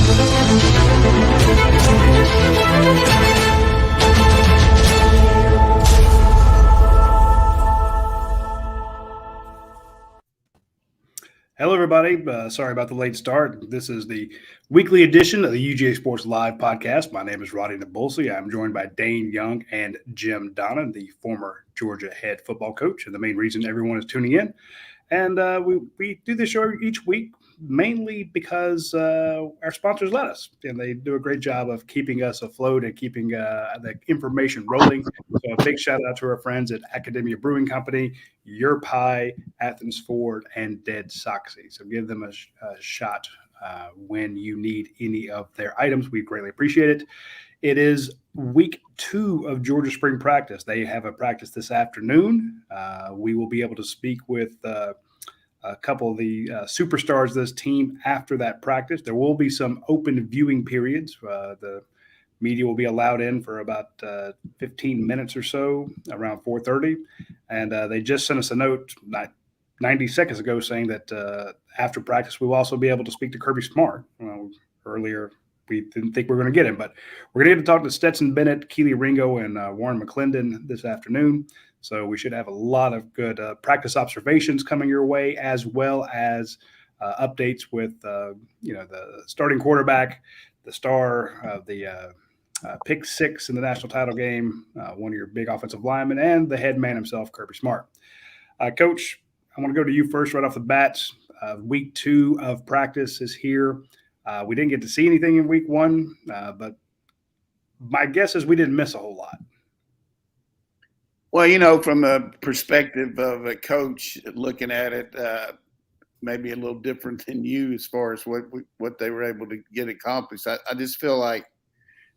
Hello, everybody. Sorry about the late start. This is the weekly edition of the UGASports Live podcast. My name is Radi Nabulsi. I'm joined by Dayne Young and Jim Donnan, the former Georgia head football coach, and the main reason everyone is tuning in. And we do this show each week mainly because our sponsors let us, and they do a great job of keeping us afloat and keeping the information rolling. So a big shout out to our friends at Academia Brewing Company, Your Pie, Athens Ford, and Dead Soxy. So give them a shot when you need any of their items. We greatly appreciate it. It is week 2 of Georgia spring practice. They have a practice this afternoon. We will be able to speak with a couple of the superstars of this team after that practice. There will be some open viewing periods. The media will be allowed in for about 15 minutes or so, around 4:30. And they just sent us a note 90 seconds ago saying that after practice, we will also be able to speak to Kirby Smart. Earlier, we didn't think we were going to get him, but we're going to get to talk to Stetson Bennett, Keely Ringo, and Warren McClendon this afternoon. So we should have a lot of good practice observations coming your way, as well as updates with the starting quarterback, the star of the pick 6 in the national title game, one of your big offensive linemen, and the head man himself, Kirby Smart. Coach, I want to go to you first right off the bat. Week 2 of practice is here. We didn't get to see anything in week 1, but my guess is we didn't miss a whole lot. Well, from a perspective of a coach looking at it, maybe a little different than you as far as what they were able to get accomplished. I just feel like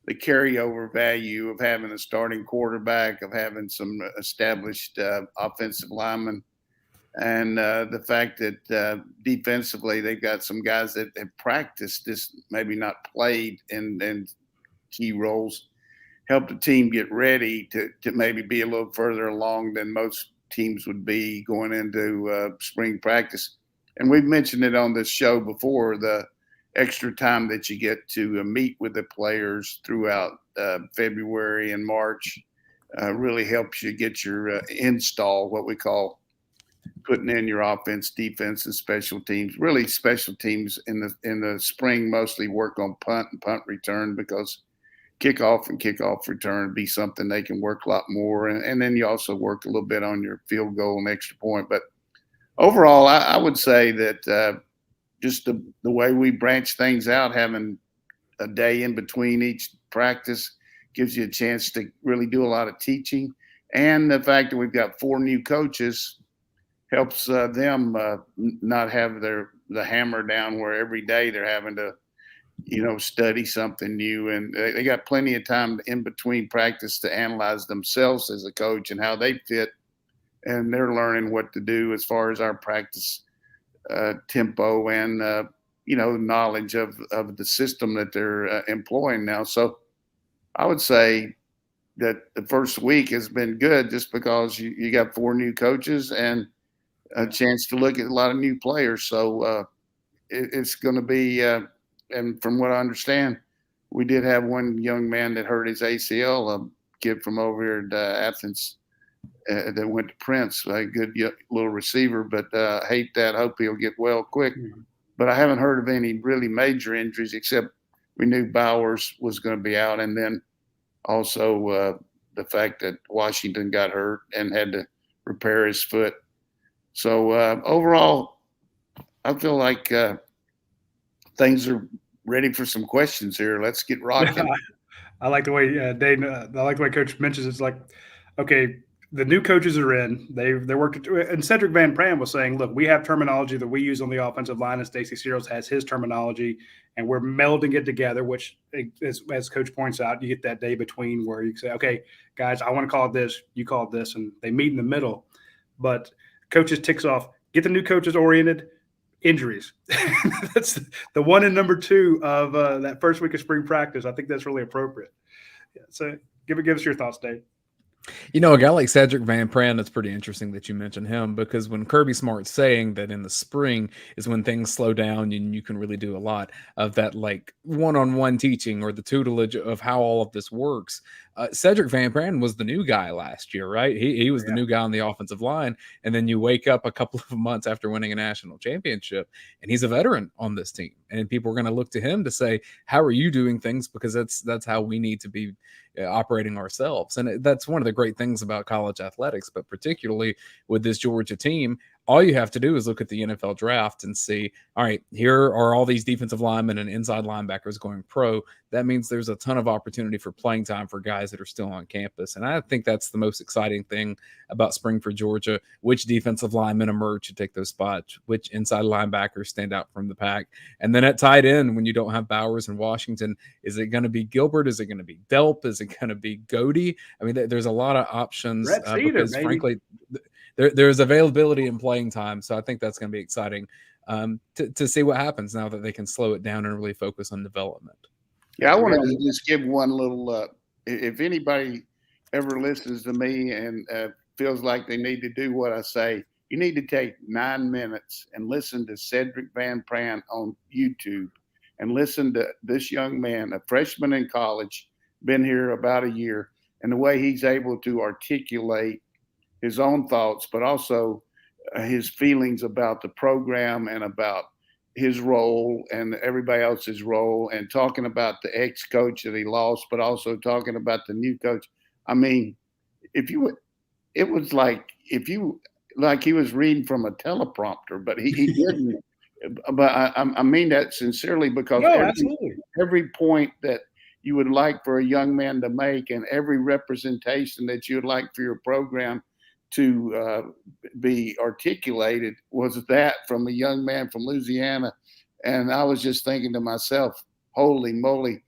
the carryover value of having a starting quarterback, of having some established offensive linemen, and the fact that defensively they've got some guys that have practiced this, maybe not played in key roles, help the team get ready to maybe be a little further along than most teams would be going into spring practice. And we've mentioned it on this show before, the extra time that you get to meet with the players throughout February and March really helps you get your install, what we call putting in your offense, defense, and special teams. Really, special teams in the spring mostly work on punt and punt return, because kickoff and kickoff return be something they can work a lot more. And then you also work a little bit on your field goal and extra point. But overall, I would say that just the way we branch things out, having a day in between each practice gives you a chance to really do a lot of teaching. And the fact that we've got 4 new coaches helps them not have the hammer down where every day they're having to study something new, and they got plenty of time in between practice to analyze themselves as a coach and how they fit, and they're learning what to do as far as our practice tempo and knowledge of the system that they're employing now. So I would say that the first week has been good, just because you got 4 new coaches and a chance to look at a lot of new players. So it's going to be and from what I understand, we did have one young man that hurt his ACL, a kid from over here at Athens that went to Prince, a good little receiver, but hate that. Hope he'll get well quick. Mm-hmm. But I haven't heard of any really major injuries, except we knew Bowers was going to be out. And then also the fact that Washington got hurt and had to repair his foot. So overall, I feel like things are ready for some questions here. Let's get rocking. I like the way Dayne. I like the way Coach mentions it's like, okay, the new coaches are in. They worked. And Cedric Van Pran was saying, look, we have terminology that we use on the offensive line, and Stacey Searles has his terminology, and we're melding it together. Which, as Coach points out, you get that day between where you say, okay, guys, I want to call it this, you call it this, and they meet in the middle. But coaches ticks off, get the new coaches oriented. Injuries. That's the 1 and number 2 of that first week of spring practice. I think that's really appropriate. Yeah, so give us your thoughts, Dave. A guy like Cedric Van Pran, that's pretty interesting that you mentioned him, because when Kirby Smart's saying that in the spring is when things slow down and you can really do a lot of that, like one-on-one teaching or the tutelage of how all of this works. Cedric Van Pran was the new guy last year, right? He was the new guy on the offensive line. And then you wake up a couple of months after winning a national championship, and he's a veteran on this team. And people are going to look to him to say, how are you doing things? Because that's how we need to be operating ourselves. And that's one of the great things about college athletics, but particularly with this Georgia team. All you have to do is look at the NFL draft and see, all right, here are all these defensive linemen and inside linebackers going pro. That means there's a ton of opportunity for playing time for guys that are still on campus. And I think that's the most exciting thing about spring for Georgia. Which defensive linemen emerge to take those spots, which inside linebackers stand out from the pack. And then at tight end, when you don't have Bowers and Washington, is it going to be Gilbert? Is it going to be Delp? Is it going to be Godey? I mean, there's a lot of options because, frankly, there's availability and playing time. So I think that's going to be exciting to see what happens now that they can slow it down and really focus on development. Yeah, I wanted to just give one little if anybody ever listens to me and feels like they need to do what I say, you need to take 9 minutes and listen to Cedric Van Pran on YouTube and listen to this young man, a freshman in college, been here about a year, and the way he's able to articulate his own thoughts, but also his feelings about the program and about his role and everybody else's role, and talking about the ex-coach that he lost, but also talking about the new coach. I mean, it was like he was reading from a teleprompter, but he didn't. But I mean that sincerely, because every point that you would like for a young man to make, and every representation that you would like for your program to be articulated, was that from a young man from Louisiana. And I was just thinking to myself, holy moly,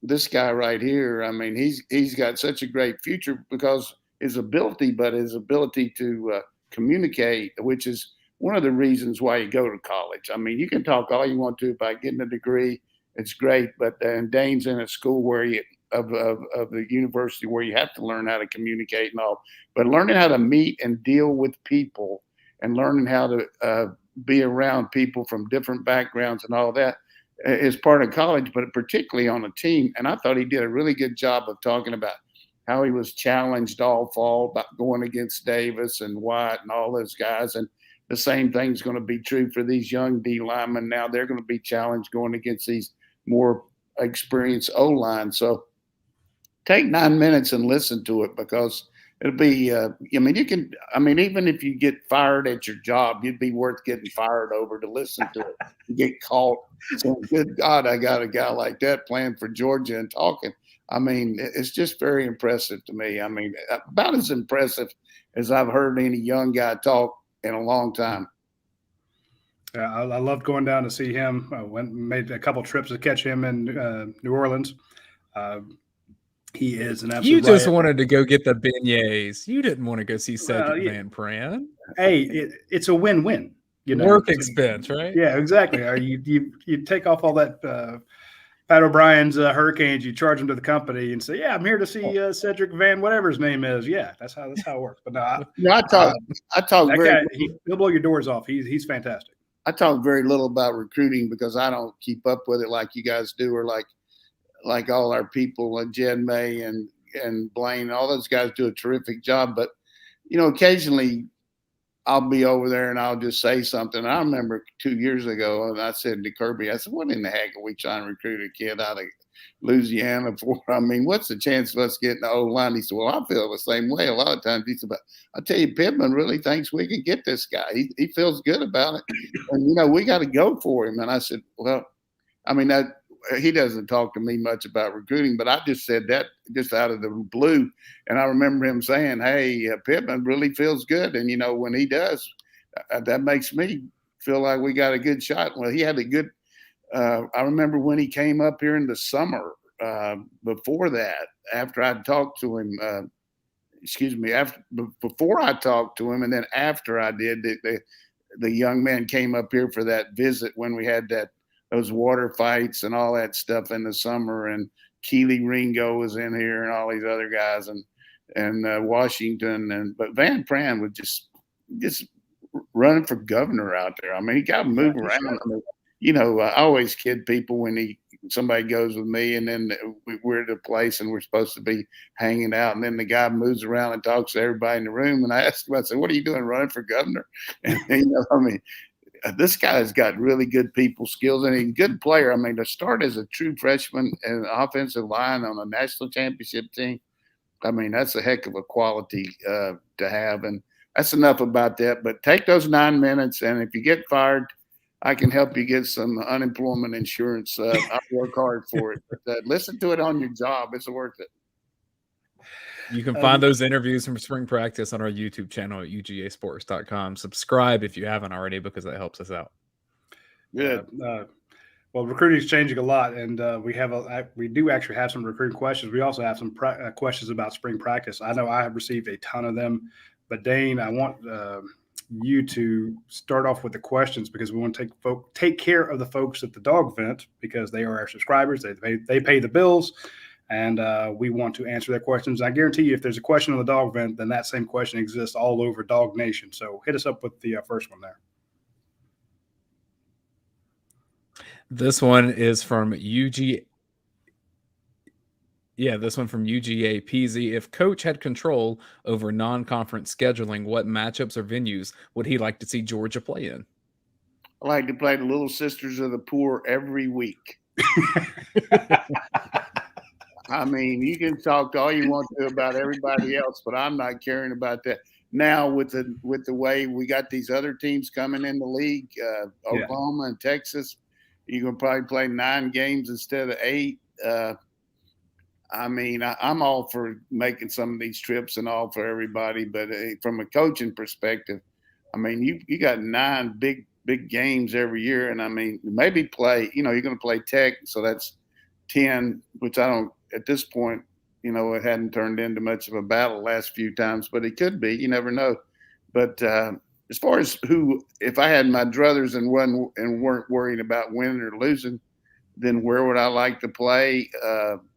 this guy right here, I mean, he's got such a great future because his ability to communicate, which is one of the reasons why you go to college. I mean, you can talk all you want to about getting a degree. It's great, but Dayne's in a school where of the university where you have to learn how to communicate and all, but learning how to meet and deal with people and learning how to be around people from different backgrounds and all that is part of college, but particularly on a team. And I thought he did a really good job of talking about how he was challenged all fall about going against Davis and White and all those guys. And the same thing's going to be true for these young D linemen. Now they're going to be challenged going against these more experienced O-line. So take 9 minutes and listen to it, because it'll be, even if you get fired at your job, you'd be worth getting fired over to listen to it. You get caught saying, good God, I got a guy like that playing for Georgia and talking. I mean, it's just very impressive to me. I mean, about as impressive as I've heard any young guy talk in a long time. Yeah, I loved going down to see him. I made a couple trips to catch him in New Orleans. He is an absolute. You just wanted to go get the beignets. You didn't want to go see Cedric Van Pran. Hey, it's a win-win. Work expense, right? Yeah, exactly. You take off all that Pat O'Brien's Hurricanes. You charge them to the company and say, "Yeah, I'm here to see Cedric Van, whatever his name is." Yeah, that's how it works. But no, I talk. That guy, he'll blow your doors off. He's fantastic. I talk very little about recruiting because I don't keep up with it like you guys do, or like all our people, like Jed May and Blaine, all those guys do a terrific job. But, occasionally I'll be over there and I'll just say something. I remember 2 years ago, and I said to Kirby, I said, what in the heck are we trying to recruit a kid out of Louisiana for? I mean, what's the chance of us getting the O-line? He said, well, I feel the same way a lot of times. He said, but I tell you, Pittman really thinks we can get this guy. He feels good about it. And, we got to go for him. And I said, well, I mean, he doesn't talk to me much about recruiting, but I just said that just out of the blue. And I remember him saying, hey, Pittman really feels good. And, when he does, that makes me feel like we got a good shot. Well, he had a good I remember when he came up here in the summer before that, after I talked to him, before I talked to him, and then after I did, the young man came up here for that visit when we had those water fights and all that stuff in the summer, and Keely Ringo was in here and all these other guys. And and Washington, but Van Pran was just running for governor out there. I mean, he got to move around. I mean, I always kid people when somebody goes with me, and then we're at a place and we're supposed to be hanging out, and then the guy moves around and talks to everybody in the room, and I ask him, I say, "What are you doing, running for governor?" And I mean, this guy's got really good people skills and he's a good player. I mean, to start as a true freshman and offensive line on a national championship team, I mean, that's a heck of a quality to have. And that's enough about that. But take those 9 minutes, and if you get fired, I can help you get some unemployment insurance. I'll work hard for it. But listen to it on your job. It's worth it. You can find those interviews from spring practice on our YouTube channel at UGASports.com. Subscribe if you haven't already, because that helps us out. Good. Well, recruiting is changing a lot, and we do actually have some recruiting questions. We also have some questions about spring practice. I know I have received a ton of them, but Dayne, I want you to start off with the questions, because we want to take care of the folks at the dog vent, because they are our subscribers. They pay the bills. And we want to answer their questions. I guarantee you, if there's a question on the dog vent, then that same question exists all over Dog Nation. So hit us up with the first one there. This one is from UGA. Yeah, this one from UGA PZ. If Coach had control over non-conference scheduling, what matchups or venues would he like to see Georgia play in? I like to play the Little Sisters of the Poor every week. I mean, you can talk all you want to about everybody else, but I'm not caring about that. Now, with the way we got these other teams coming in the league, Oklahoma and Texas, you can probably play 9 games instead of 8. I mean, I'm all for making some of these trips and all for everybody, but from a coaching perspective, I mean, you got 9 big games every year, and I mean, maybe play. You're going to play Tech, so that's 10, which I don't. At this point, it hadn't turned into much of a battle the last few times, but it could be. You never know. But as far as if I had my druthers and weren't worried about winning or losing, then where would I like to play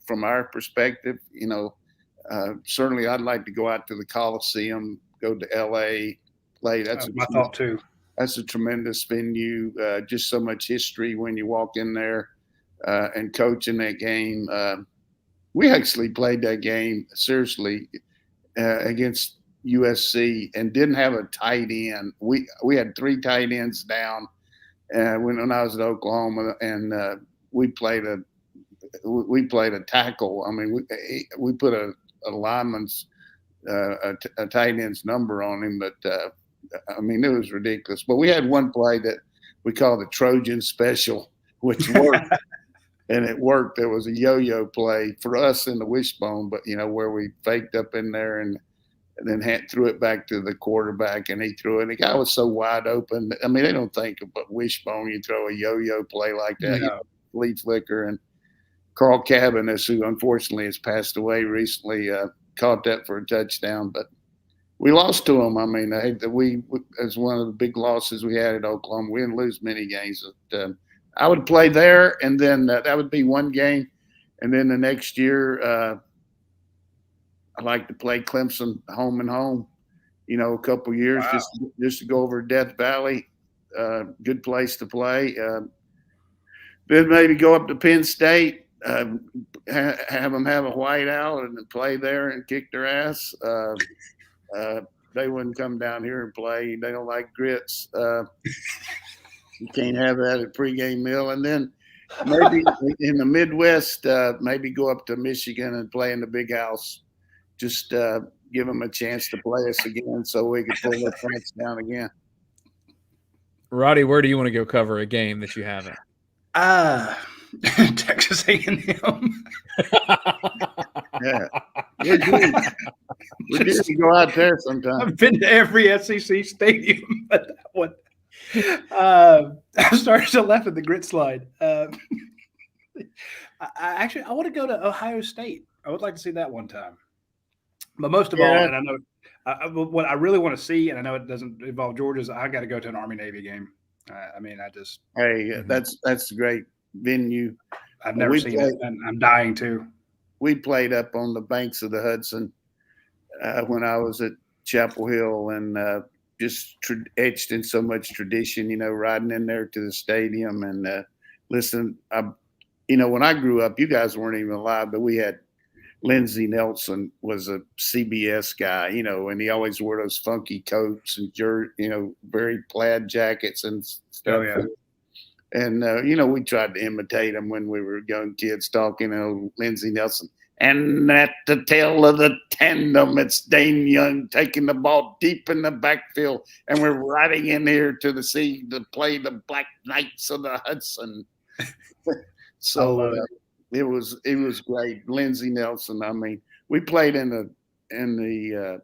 from our perspective? Certainly I'd like to go out to the Coliseum, go to L.A., play. That's my thought too. That's a tremendous venue. Just so much history when you walk in there and coach in that game. We actually played that game seriously against USC and didn't have a tight end. We had 3 tight ends down when I was at Oklahoma, and we played a tackle. I mean, we put a lineman's a tight end's number on him, but I mean, it was ridiculous. But we had one play that we called the Trojan Special, which worked. And it worked. There was a yo-yo play for us in the wishbone, but where we faked up in there and then threw it back to the quarterback, and he threw it. The guy was so wide open. I mean, they don't think about wishbone. You throw a yo-yo play like that, flea flicker. And Carl Cabanis, who unfortunately has passed away recently, caught that for a touchdown. But we lost to him. I mean, as one of the big losses we had at Oklahoma. We didn't lose many games. I would play there, and then that would be one game. And then the next year, I like to play Clemson home and home, a couple years. Wow. just to go over Death Valley. Good place to play. Then maybe go up to Penn State, have them have a whiteout and play there and kick their ass. They wouldn't come down here and play. They don't like grits. You can't have that at pregame meal. And then maybe in the Midwest, maybe go up to Michigan and play in the big house. Just give them a chance to play us again so we can pull the France down again. Roddy, where do you want to go cover a game that you haven't? Texas A&M. Yeah. We're due to go out there sometime. I've been to every SEC stadium, but that one. I started to left of the grit slide. I want to go to Ohio State. I would like to see that one time. But most of all, and I know what I really want to see, and I know it doesn't involve Georgia, is I got to go to an Army-Navy game. That's a great venue. I've never seen it, and I'm dying to. We played up on the banks of the Hudson when I was at Chapel Hill, and just etched in so much tradition, riding in there to the stadium and listen. When I grew up, you guys weren't even alive, but we had Lindsey Nelson was a CBS guy, and he always wore those funky coats and very plaid jackets and stuff. Oh, yeah. And, we tried to imitate him when we were young kids talking, Lindsey Nelson. And at the tail of the tandem, it's Dayne Young taking the ball deep in the backfield. And we're riding in here to play the Black Knights of the Hudson. So it was great. Lindsey Nelson. I mean, we played in the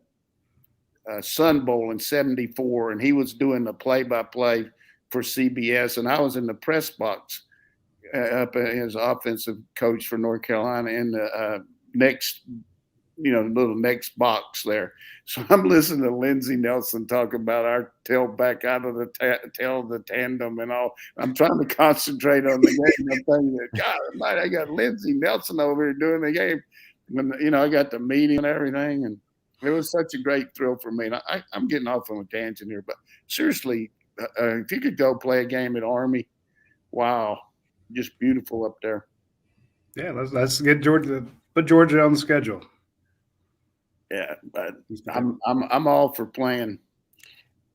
Sun Bowl in '74, and he was doing the play-by-play for CBS, and I was in the press box up as offensive coach for North Carolina in the little next box there. So I'm listening to Lindsey Nelson talk about our tailback out of the tail of the tandem and all. I'm trying to concentrate on the game. I'm thinking, God, I got Lindsey Nelson over here doing the game. When, I got to meet him and everything, and it was such a great thrill for me. And I'm getting off on a tangent here, but seriously, if you could go play a game at Army, wow, just beautiful up there. Yeah, let's get Georgia. Put Georgia on the schedule. Yeah, but I'm all for playing.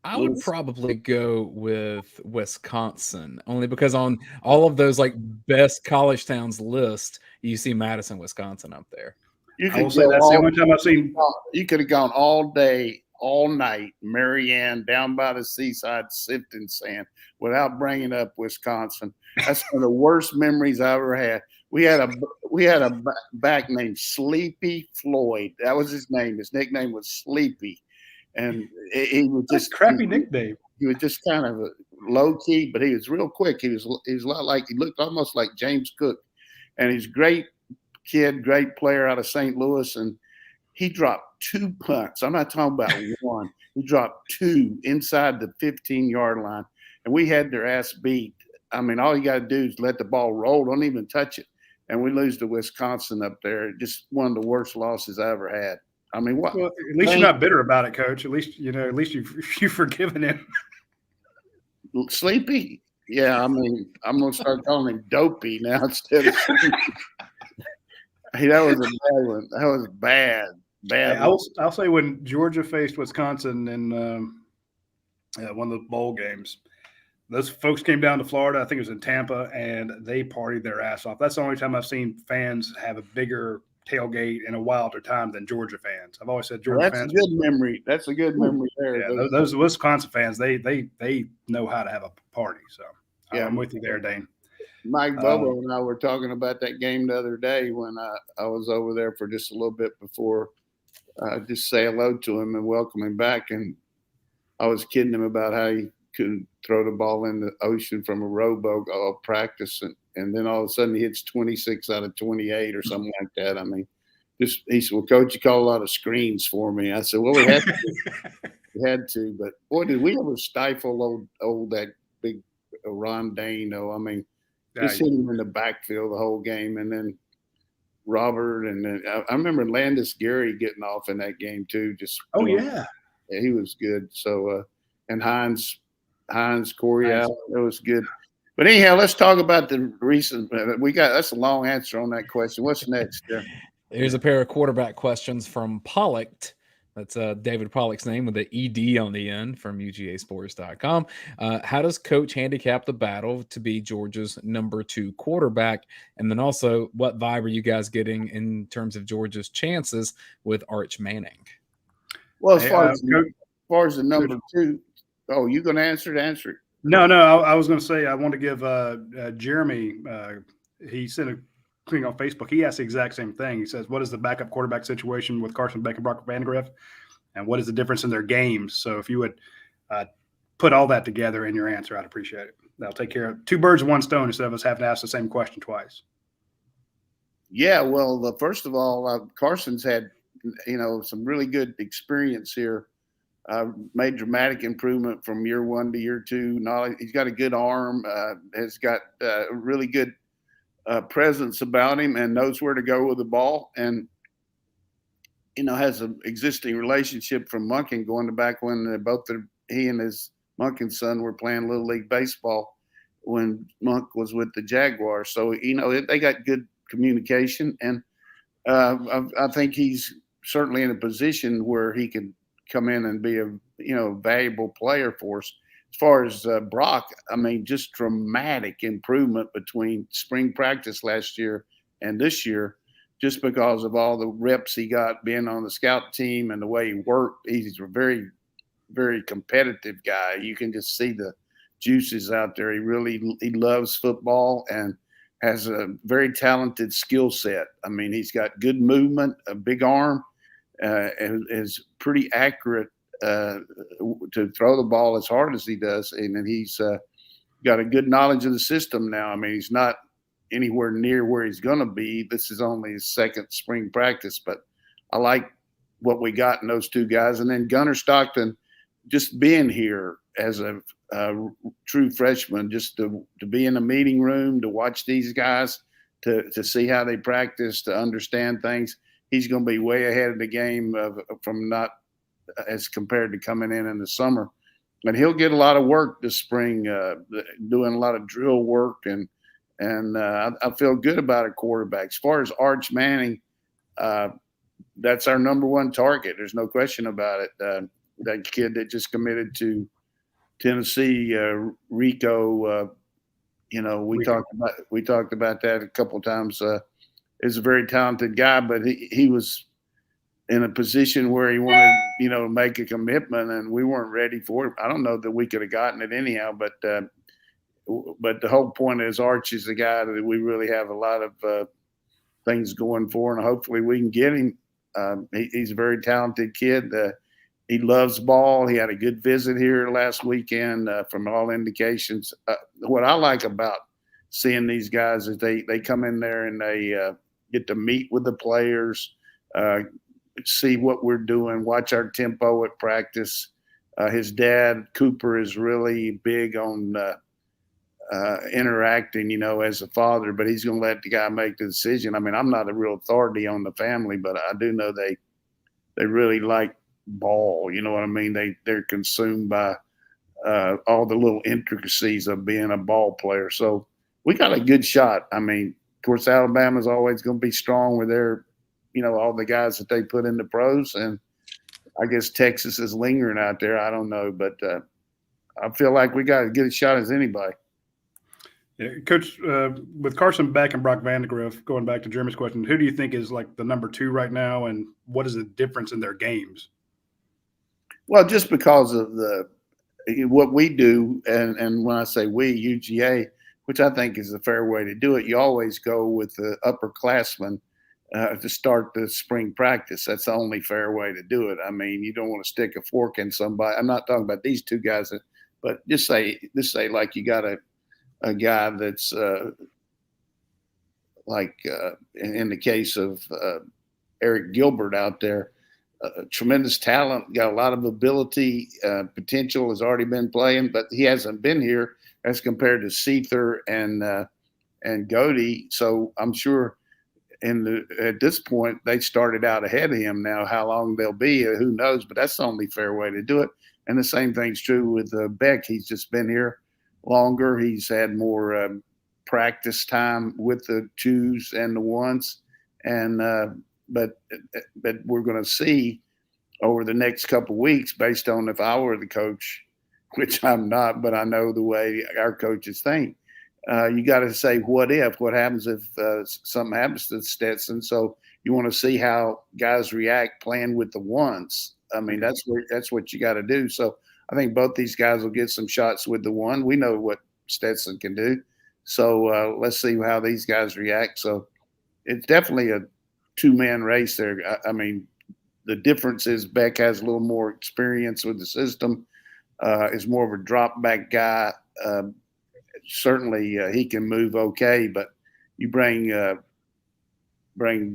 I would probably go with Wisconsin, only because on all of those best college towns list, you see Madison, Wisconsin up there. I will say that's the only time I've seen. You could have gone all day, all night, Marianne, down by the seaside, sifting sand, without bringing up Wisconsin. That's one of the worst memories I ever had. We had a back named Sleepy Floyd. That was his name. His nickname was Sleepy, and he was just crappy nickname. He was just kind of low key, but he was real quick. He was a lot like, he looked almost like James Cook, and he's a great kid, great player out of St. Louis, and he dropped 2 punts. I'm not talking about one. He dropped 2 inside the 15-yard line, and we had their ass beat. I mean, all you got to do is let the ball roll. Don't even touch it. And we lose to Wisconsin up there. Just one of the worst losses I ever had. I mean, what? Well, at least you're not bitter about it, Coach. At least you've forgiven him. Sleepy? Yeah, I mean, I'm gonna start calling him Dopey now instead of Sleepy. Hey, that was a bad one. That was bad. Bad. I'll say when Georgia faced Wisconsin in one of the bowl games, those folks came down to Florida. I think it was in Tampa, and they partied their ass off. That's the only time I've seen fans have a bigger tailgate in a wilder time than Georgia fans. I've always said Georgia fans. That's a good memory. That's a good memory there. Yeah, those Wisconsin fans, they know how to have a party. So yeah, I'm with you there, Dane. Mike Bobo and I were talking about that game the other day when I was over there for just a little bit before, just say hello to him and welcome him back. And I was kidding him about how he could throw the ball in the ocean from a rowboat all practice, and then all of a sudden he hits 26 out of 28 or something like that. I mean, he said, "Well, Coach, you call a lot of screens for me." I said, "Well, we had to, but boy, did we ever stifle old that big Ron Dayne? I mean, just hit him in the backfield the whole game, and then Robert, and then I remember Landis Gary getting off in that game too. Yeah, he was good. So and Hines Coriel, it was good. But anyhow, let's talk about the recent. That's a long answer on that question. What's next? Here's a pair of quarterback questions from Pollock. That's David Pollock's name with the ED on the end from UGASports.com. How does Coach handicap the battle to be Georgia's number 2 quarterback? And then also, what vibe are you guys getting in terms of Georgia's chances with Arch Manning? Well, as far as the number 2, you going to answer it? No. I was going to say I want to give Jeremy. He sent a thing on Facebook. He asked the exact same thing. He says, "What is the backup quarterback situation with Carson Beck and Brock Vandagriff, and what is the difference in their games?" So if you would put all that together in your answer, I'd appreciate it. That'll take care of 2 birds with 1 stone instead of us having to ask the same question twice. Yeah, well, first of all, Carson's had some really good experience here. Made dramatic improvement from year 1 to year 2. He's got a good arm, has got really good presence about him, and knows where to go with the ball. And has an existing relationship from Monken going back when he and his Monken son were playing Little League Baseball when Monk was with the Jaguars. So, they got good communication. And I think he's certainly in a position where he could come in and be a valuable player for us. As far as Brock, I mean, just dramatic improvement between spring practice last year and this year, just because of all the reps he got being on the scout team and the way he worked. He's a very, very competitive guy. You can just see the juices out there. He loves football and has a very talented skill set. I mean, he's got good movement, a big arm, and is pretty accurate to throw the ball as hard as he does. And then he's got a good knowledge of the system now. I mean, he's not anywhere near where he's going to be. This is only his second spring practice, but I like what we got in those two guys. And then Gunnar Stockton, just being here as a true freshman, just to be in the meeting room, to watch these guys, to see how they practice, to understand things. He's going to be way ahead of the game from not as compared to coming in the summer. And he'll get a lot of work this spring, doing a lot of drill work. And I feel good about a quarterback. As far as Arch Manning, that's our number one target. There's no question about it. That kid that just committed to Tennessee, Rico, we talked about that a couple of times. Is a very talented guy, but he was in a position where he wanted, to make a commitment, and we weren't ready for it. I don't know that we could have gotten it anyhow, but the whole point is Arch is the guy that we really have a lot of things going for, and hopefully we can get him. He's a very talented kid. He loves ball. He had a good visit here last weekend from all indications. What I like about seeing these guys is they come in there and they get to meet with the players, see what we're doing, watch our tempo at practice. His dad, Cooper, is really big on interacting, as a father, but he's going to let the guy make the decision. I mean, I'm not a real authority on the family, but I do know they really like ball. You know what I mean? They're consumed by all the little intricacies of being a ball player. So we got a good shot. I mean, of course, Alabama's always going to be strong with their, all the guys that they put in the pros. And I guess Texas is lingering out there. I don't know, but I feel like we got as good a shot as anybody. Yeah, Coach, with Carson Beck and Brock Vandegrift, going back to Jeremy's question, who do you think is like the number two right now, and what is the difference in their games? Well, just because of what we do, and when I say we, UGA, which I think is a fair way to do it, you always go with the upperclassmen to start the spring practice. That's the only fair way to do it. I mean, you don't want to stick a fork in somebody. I'm not talking about these two guys, but just say like you got a guy that's in the case of Eric Gilbert out there, tremendous talent, got a lot of ability, potential, has already been playing, but he hasn't been here as compared to Seether and Godey. So I'm sure at this point they started out ahead of him. Now how long they'll be, who knows? But that's the only fair way to do it. And the same thing's true with Beck. He's just been here longer. He's had more practice time with the twos and the ones, and but we're going to see over the next couple of weeks, based on if I were the coach, which I'm not, but I know the way our coaches think. You got to say, what happens if something happens to Stetson? So you want to see how guys react playing with the ones. I mean, that's what you got to do. So I think both these guys will get some shots with the one. We know what Stetson can do. So let's see how these guys react. So it's definitely a two-man race there. I mean, the difference is Beck has a little more experience with the system, is more of a drop-back guy. Certainly he can move okay, but you bring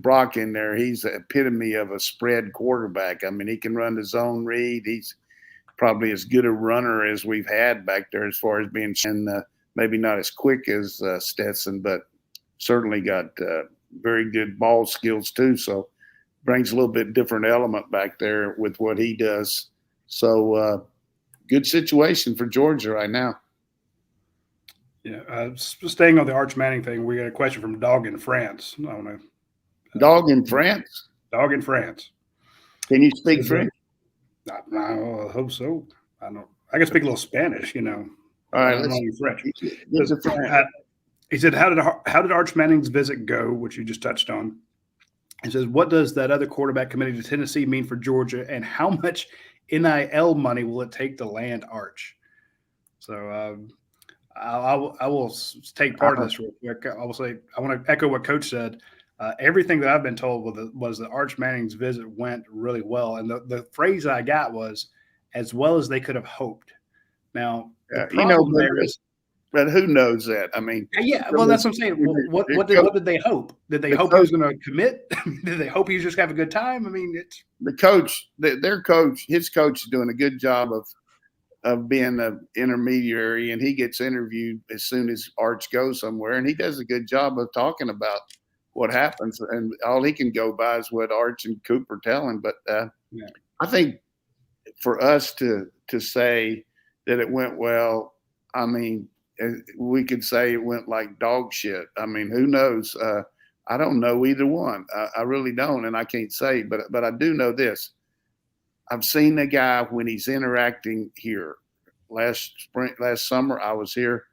Brock in there, he's the epitome of a spread quarterback. I mean, he can run the zone read. He's probably as good a runner as we've had back there as far as being, and maybe not as quick as Stetson, but certainly got very good ball skills too. So brings a little bit different element back there with what he does. So good situation for Georgia right now. Yeah. Staying on the Arch Manning thing, we got a question from Dog in France. I don't know. Dog in France? Dog in France. Can you speak French? I hope so. I don't. I can speak a little Spanish, you know. All right, I don't know any French. France. He said, "How did Arch Manning's visit go?" Which you just touched on. He says, "What does that other quarterback committing to Tennessee mean for Georgia, and how much NIL money will it take to land Arch?" So I will take part of this real quick. I will say I want to echo what Coach said. Everything that I've been told was that Arch Manning's visit went really well, and the phrase I got was as well as they could have hoped. Now, the problem there is. But who knows that? I mean, yeah. Well, that's what I'm saying. What did they hope? Did they hope he was going to commit? Did they hope he was just have a good time? I mean, it's the coach, their coach, his coach is doing a good job of being an intermediary, and he gets interviewed as soon as Arch goes somewhere, and he does a good job of talking about what happens, and all he can go by is what Arch and Cooper tell him. But I think for us to say that it went well, I mean, we could say it went like dog shit. I mean, who knows? I don't know either one. I really don't, and I can't say. But I do know this. I've seen the guy when he's interacting here. Last summer, I was here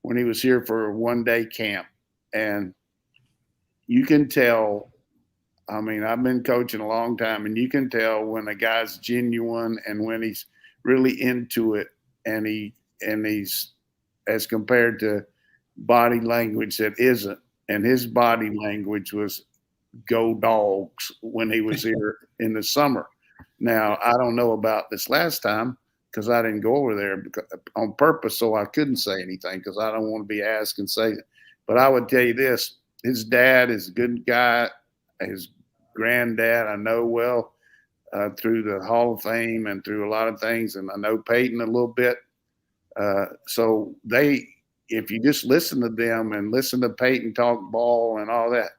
when he was here for a one-day camp, and you can tell. I mean, I've been coaching a long time, and you can tell when a guy's genuine and when he's really into it, and he's as compared to body language that isn't. And his body language was go dogs when he was here in the summer. Now, I don't know about this last time because I didn't go over there on purpose, so I couldn't say anything because I don't want to be asked and say it. But I would tell you this, his dad is a good guy. His granddad I know well through the Hall of Fame and through a lot of things, and I know Peyton a little bit. So if you just listen to them and listen to Peyton talk ball and all that,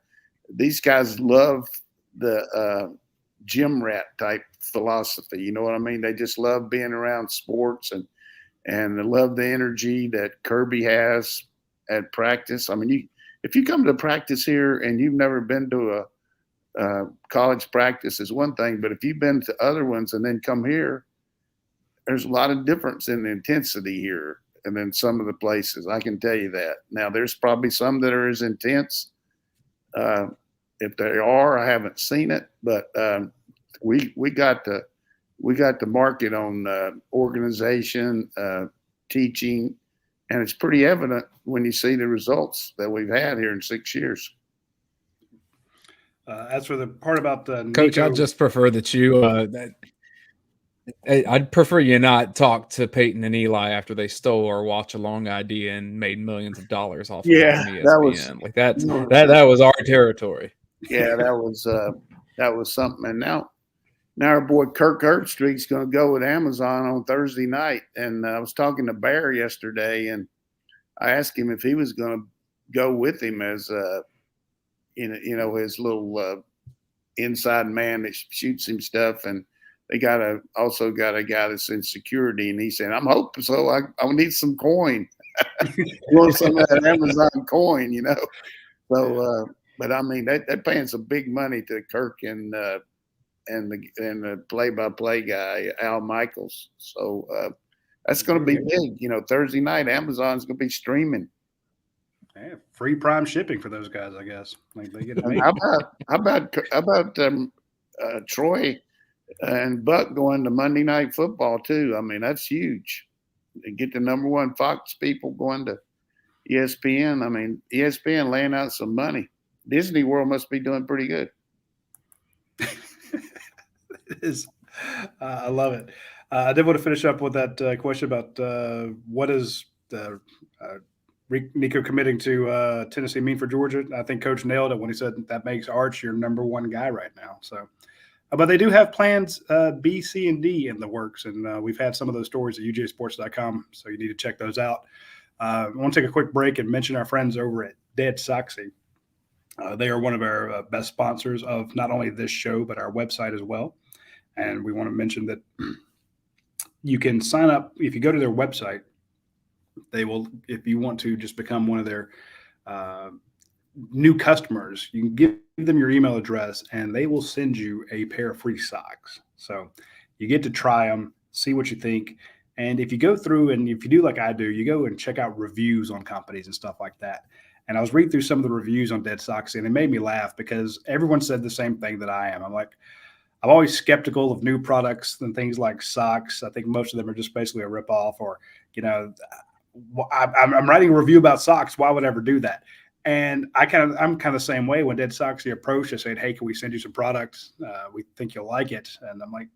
these guys love the gym rat type philosophy. You know what I mean? They just love being around sports and they love the energy that Kirby has at practice. I mean, if you come to practice here and you've never been to a college practice is one thing, but if you've been to other ones and then come here, there's a lot of difference in the intensity here and then some of the places. I can tell you that. Now, there's probably some that are as intense. If they are, I haven't seen it, but we got the market on organization, teaching, and it's pretty evident when you see the results that we've had here in 6 years. As for the part about Coach, I'd just prefer that you I'd prefer you not talk to Peyton and Eli after they stole our watch along idea and made millions of dollars off of ESPN. That was our territory. Yeah, that was something. And now our boy Kirk Herbstreit's going to go with Amazon on Thursday night. And I was talking to Bear yesterday, and I asked him if he was going to go with him as his little inside man that shoots him stuff. And they also got a guy that's in security, and he said, "I'm hoping so. I need some coin. You want some of that Amazon coin, you know?" So, but I mean, they're paying some big money to Kirk and the play-by-play guy Al Michaels. So that's going to be big. You know, Thursday night Amazon's going to be streaming. Yeah, free prime shipping for those guys, I guess. Like they get it. How about Troy and Buck going to Monday Night Football too? I mean, that's huge. They get the number one Fox people going to ESPN. I mean, ESPN laying out some money. Disney World must be doing pretty good. It is. I love it. I did want to finish up with that question about what does Nico committing to Tennessee mean for Georgia. I think Coach nailed it when he said that makes Arch your number one guy right now. So, but they do have plans B, C, and D in the works, and we've had some of those stories at UGASports.com, so you need to check those out. I want to take a quick break and mention our friends over at Dead Soxy. They are one of our best sponsors of not only this show, but our website as well. And we want to mention that you can sign up if you go to their website. They will, if you want to just become one of their new customers, you can give them your email address and they will send you a pair of free socks. So you get to try them, see what you think. And if you go through and if you do like I do, you go and check out reviews on companies and stuff like that. And I was reading through some of the reviews on Dead Socks and it made me laugh because everyone said the same thing that I am. I'm like, I'm always skeptical of new products and things like socks. I think most of them are just basically a ripoff or, I'm writing a review about socks. Why would I ever do that? And I'm kind of the same way when Dead Soxy approached us saying, hey, can we send you some products? We think you'll like it. And I'm like,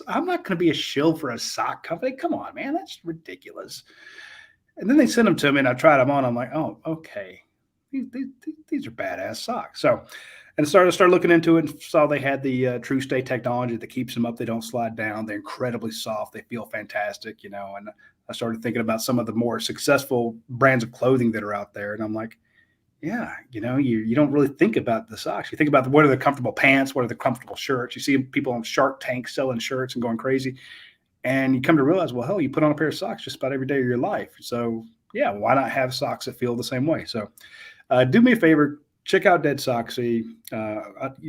I'm not going to be a shill for a sock company. Come on, man. That's ridiculous. And then they sent them to me and I tried them on. I'm like, oh, okay. These are badass socks. So, and started looking into it and saw they had the True Stay technology that keeps them up. They don't slide down. They're incredibly soft. They feel fantastic, and I started thinking about some of the more successful brands of clothing that are out there. And I'm like, yeah, you don't really think about the socks. You think about what are the comfortable pants? What are the comfortable shirts? You see people on Shark Tank selling shirts and going crazy. And you come to realize, well, hell, you put on a pair of socks just about every day of your life. So yeah, why not have socks that feel the same way? So do me a favor, check out Dead Soxy.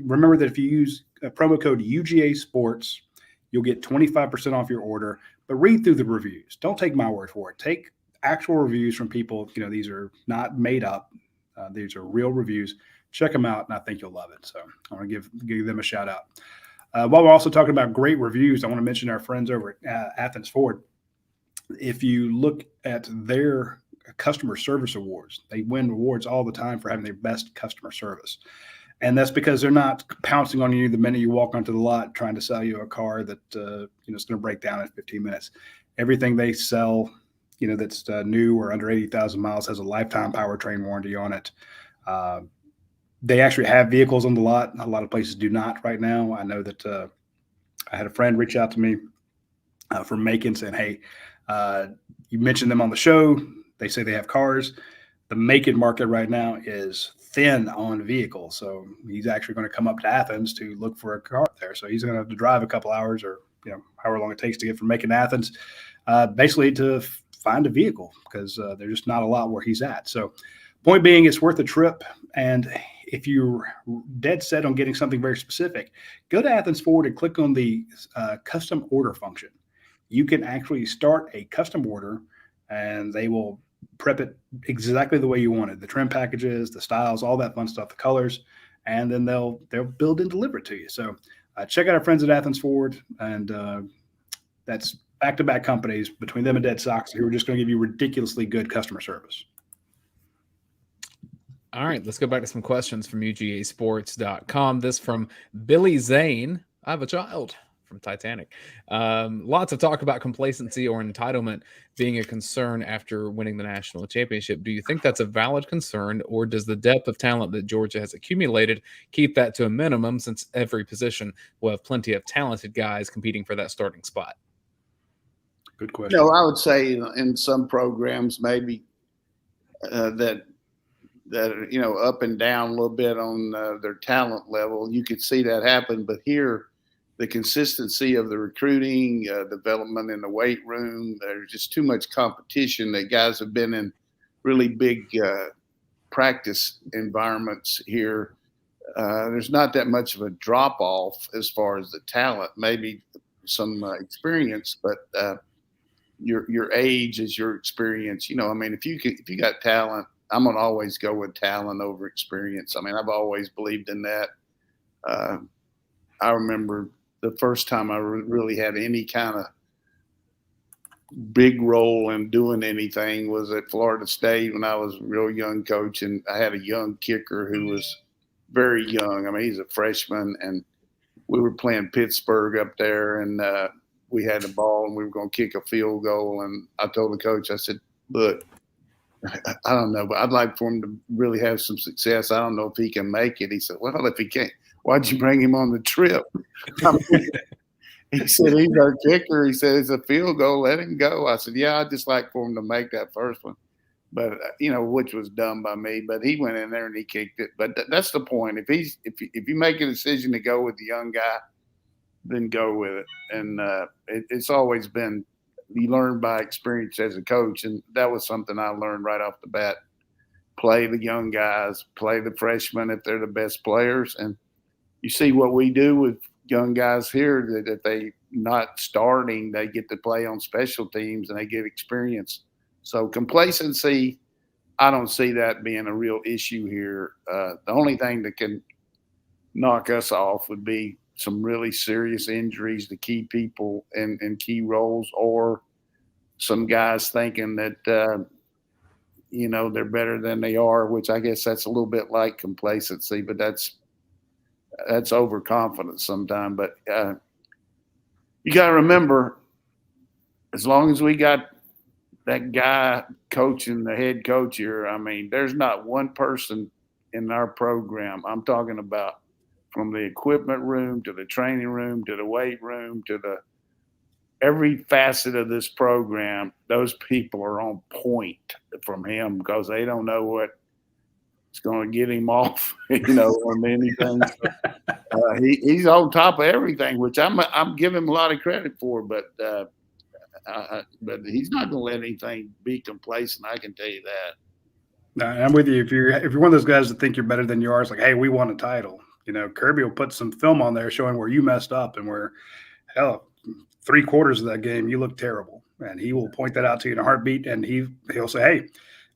Remember that if you use promo code UGASports, you'll get 25% off your order. But read through the reviews. Don't take my word for it. Take actual reviews from people. These are not made up. These are real reviews. Check them out, and I think you'll love it. So I want to give them a shout out. While we're also talking about great reviews, I want to mention our friends over at Athens Ford. If you look at their customer service awards, they win awards all the time for having their best customer service. And that's because they're not pouncing on you the minute you walk onto the lot trying to sell you a car that is going to break down in 15 minutes. Everything they sell, that's new or under 80,000 miles has a lifetime powertrain warranty on it. They actually have vehicles on the lot. A lot of places do not right now. I know that I had a friend reach out to me from Macon saying, hey, you mentioned them on the show. They say they have cars. The Macon market right now is thin on vehicles. So he's actually going to come up to Athens to look for a car there. So he's going to have to drive a couple hours or, however long it takes to get from Macon to Athens, basically to find a vehicle because there's just not a lot where he's at. So point being, it's worth a trip. And if you're dead set on getting something very specific, go to Athens Ford and click on the custom order function. You can actually start a custom order and they will prep it exactly the way you want it. The trim packages, the styles, all that fun stuff, the colors, and then they'll build and deliver it to you. So check out our friends at Athens Ford, and that's back-to-back companies between them and Dead Sox who are just going to give you ridiculously good customer service. All right, let's go back to some questions from UGAsports.com. This from Billy Zane. I have a child. From Titanic. Lots of talk about complacency or entitlement being a concern after winning the national championship. Do you think that's a valid concern, or does the depth of talent that Georgia has accumulated keep that to a minimum, since every position will have plenty of talented guys competing for that starting spot? Good question. I would say in some programs maybe that up and down a little bit on their talent level, you could see that happen. But here, the consistency of the recruiting, development in the weight room, there's just too much competition that guys have been in really big practice environments here. There's not that much of a drop off as far as the talent, maybe some experience, but your age is your experience. If you got talent, I'm going to always go with talent over experience. I've always believed in that. I remember the first time I really had any kind of big role in doing anything was at Florida State when I was a real young coach, and I had a young kicker who was very young. He's a freshman, and we were playing Pittsburgh up there, and we had the ball, and we were going to kick a field goal. And I told the coach, I said, look, I don't know, but I'd like for him to really have some success. I don't know if he can make it. He said, well, if he can't, why'd you bring him on the trip? He said, he's our kicker. He said, it's a field goal. Let him go. I said, yeah, I'd just like for him to make that first one. but which was done by me. But he went in there and he kicked it. But that's the point. If you make a decision to go with the young guy, then go with it. And it's always been, you learn by experience as a coach, and that was something I learned right off the bat. Play the young guys, play the freshmen if they're the best players, and you see what we do with young guys here, that if they not starting, they get to play on special teams and they get experience. So complacency, I don't see that being a real issue here. The only thing that can knock us off would be some really serious injuries to key people in key roles, or some guys thinking that they're better than they are, which I guess that's a little bit like complacency, but that's overconfidence sometimes. But you got to remember, as long as we got that guy coaching, the head coach here, I mean, there's not one person in our program, I'm talking about from the equipment room to the training room to the weight room to every facet of this program, those people are on point from him, because they don't know what is going to get him off, on anything. So, he's on top of everything, which I'm giving him a lot of credit for, but he's not going to let anything be complacent. I can tell you that. No, I'm with you. If you're one of those guys that think you're better than you are, it's like, hey, we won a title. Kirby will put some film on there showing where you messed up and where, hell, 3/4 of that game you look terrible, and he will point that out to you in a heartbeat. And he'll say,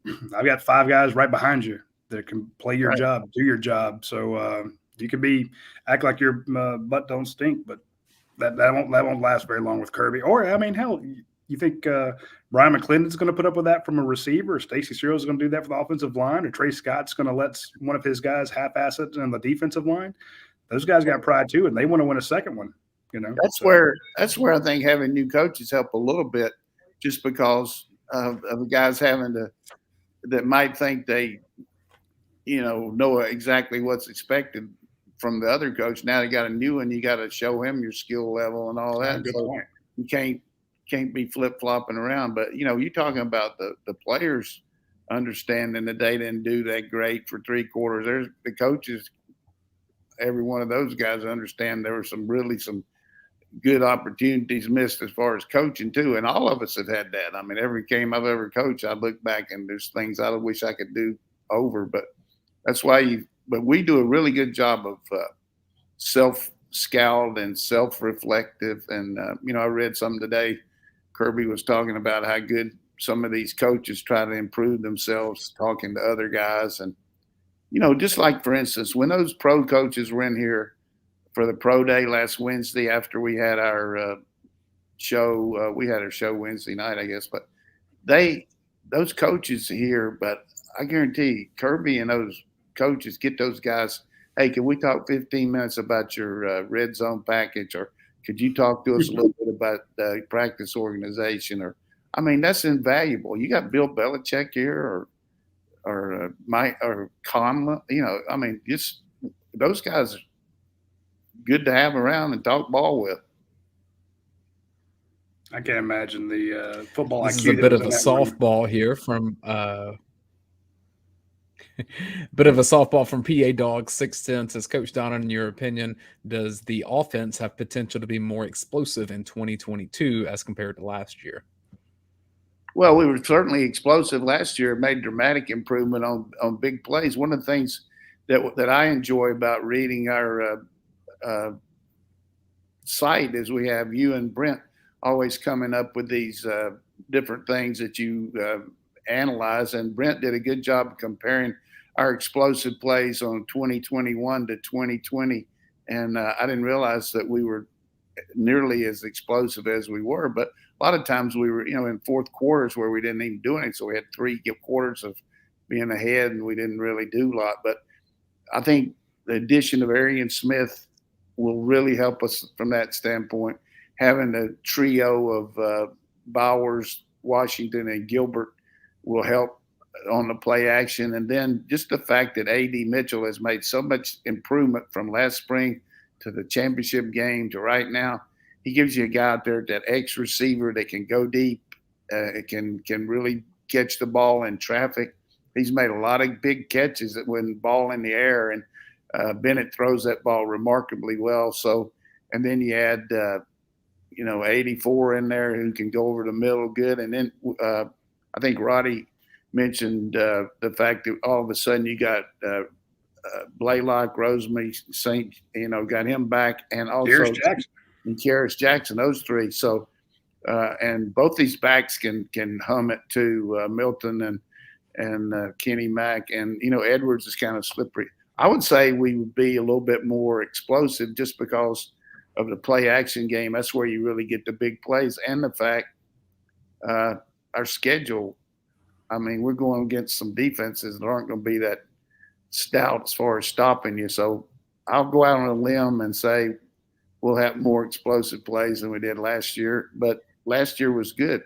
hey, I've got 5 guys right behind you that can play your job, do your job. So you can act like your butt don't stink, but that won't last very long with Kirby. Or I mean, hell, you think Brian McClendon's going to put up with that from a receiver? Or Stacey Searles going to do that for the offensive line? Or Trey Scott's going to let one of his guys half-ass it on the defensive line? Those guys got pride too, and they want to win a second one. That's where I think having new coaches help a little bit, just because of the guys that might think they know exactly what's expected from the other coach. Now they got a new one, you got to show him your skill level and all that. Good point. You can't be flip-flopping around. But you're talking about the players understanding that they didn't do that great for 3/4. There's the coaches, every one of those guys understand there were some good opportunities missed as far as coaching too, and all of us have had that. I mean, every game I've ever coached, I look back and there's things I wish I could do over, but that's why but we do a really good job of self-scout and self-reflective. And I read something today, Kirby was talking about how good some of these coaches try to improve themselves talking to other guys. And just like, for instance, when those pro coaches were in here for the pro day last Wednesday, after we had our show, we had our show Wednesday night, I guess, but those coaches here, but I guarantee you, Kirby and those coaches get those guys, hey, can we talk 15 minutes about your red zone package, or could you talk to us a little bit about the practice organization? Or, I mean, that's invaluable. You got Bill Belichick here, or Mike or Conlon, I mean, just those guys are good to have around and talk ball with. I can't imagine the football IQ. This is a bit of a softball here from bit of a softball from PA Dog 610. Says, Coach Donnan, in your opinion, does the offense have potential to be more explosive in 2022 as compared to last year? Well, we were certainly explosive last year. Made dramatic improvement on big plays. One of the things that I enjoy about reading our site is we have you and Brent always coming up with these different things that you analyze. And Brent did a good job of comparing our explosive plays on 2021 to 2020. And I didn't realize that we were nearly as explosive as we were. But a lot of times we were, in fourth quarters where we didn't even do anything. So we had 3 quarters of being ahead and we didn't really do a lot. But I think the addition of Arian Smith will really help us from that standpoint. Having a trio of Bowers, Washington, and Gilbert will help on the play action. And then just the fact that A.D. Mitchell has made so much improvement from last spring to the championship game to right now. He gives you a guy out there, that X receiver that can go deep, can really catch the ball in traffic. He's made a lot of big catches when ball in the air, and Bennett throws that ball remarkably well. So, and then you add, 84 in there who can go over the middle good. And then I think Roddy mentioned the fact that all of a sudden you got Blaylock, Rosemary, Saint, got him back, and also Kearis Jackson, those three. So, and both these backs can hum it too, Milton and Kenny Mack, and Edwards is kind of slippery. I would say we would be a little bit more explosive just because of the play action game. That's where you really get the big plays, and the fact our schedule. I mean, we're going against some defenses that aren't going to be that stout as far as stopping you. So I'll go out on a limb and say we'll have more explosive plays than we did last year, but last year was good.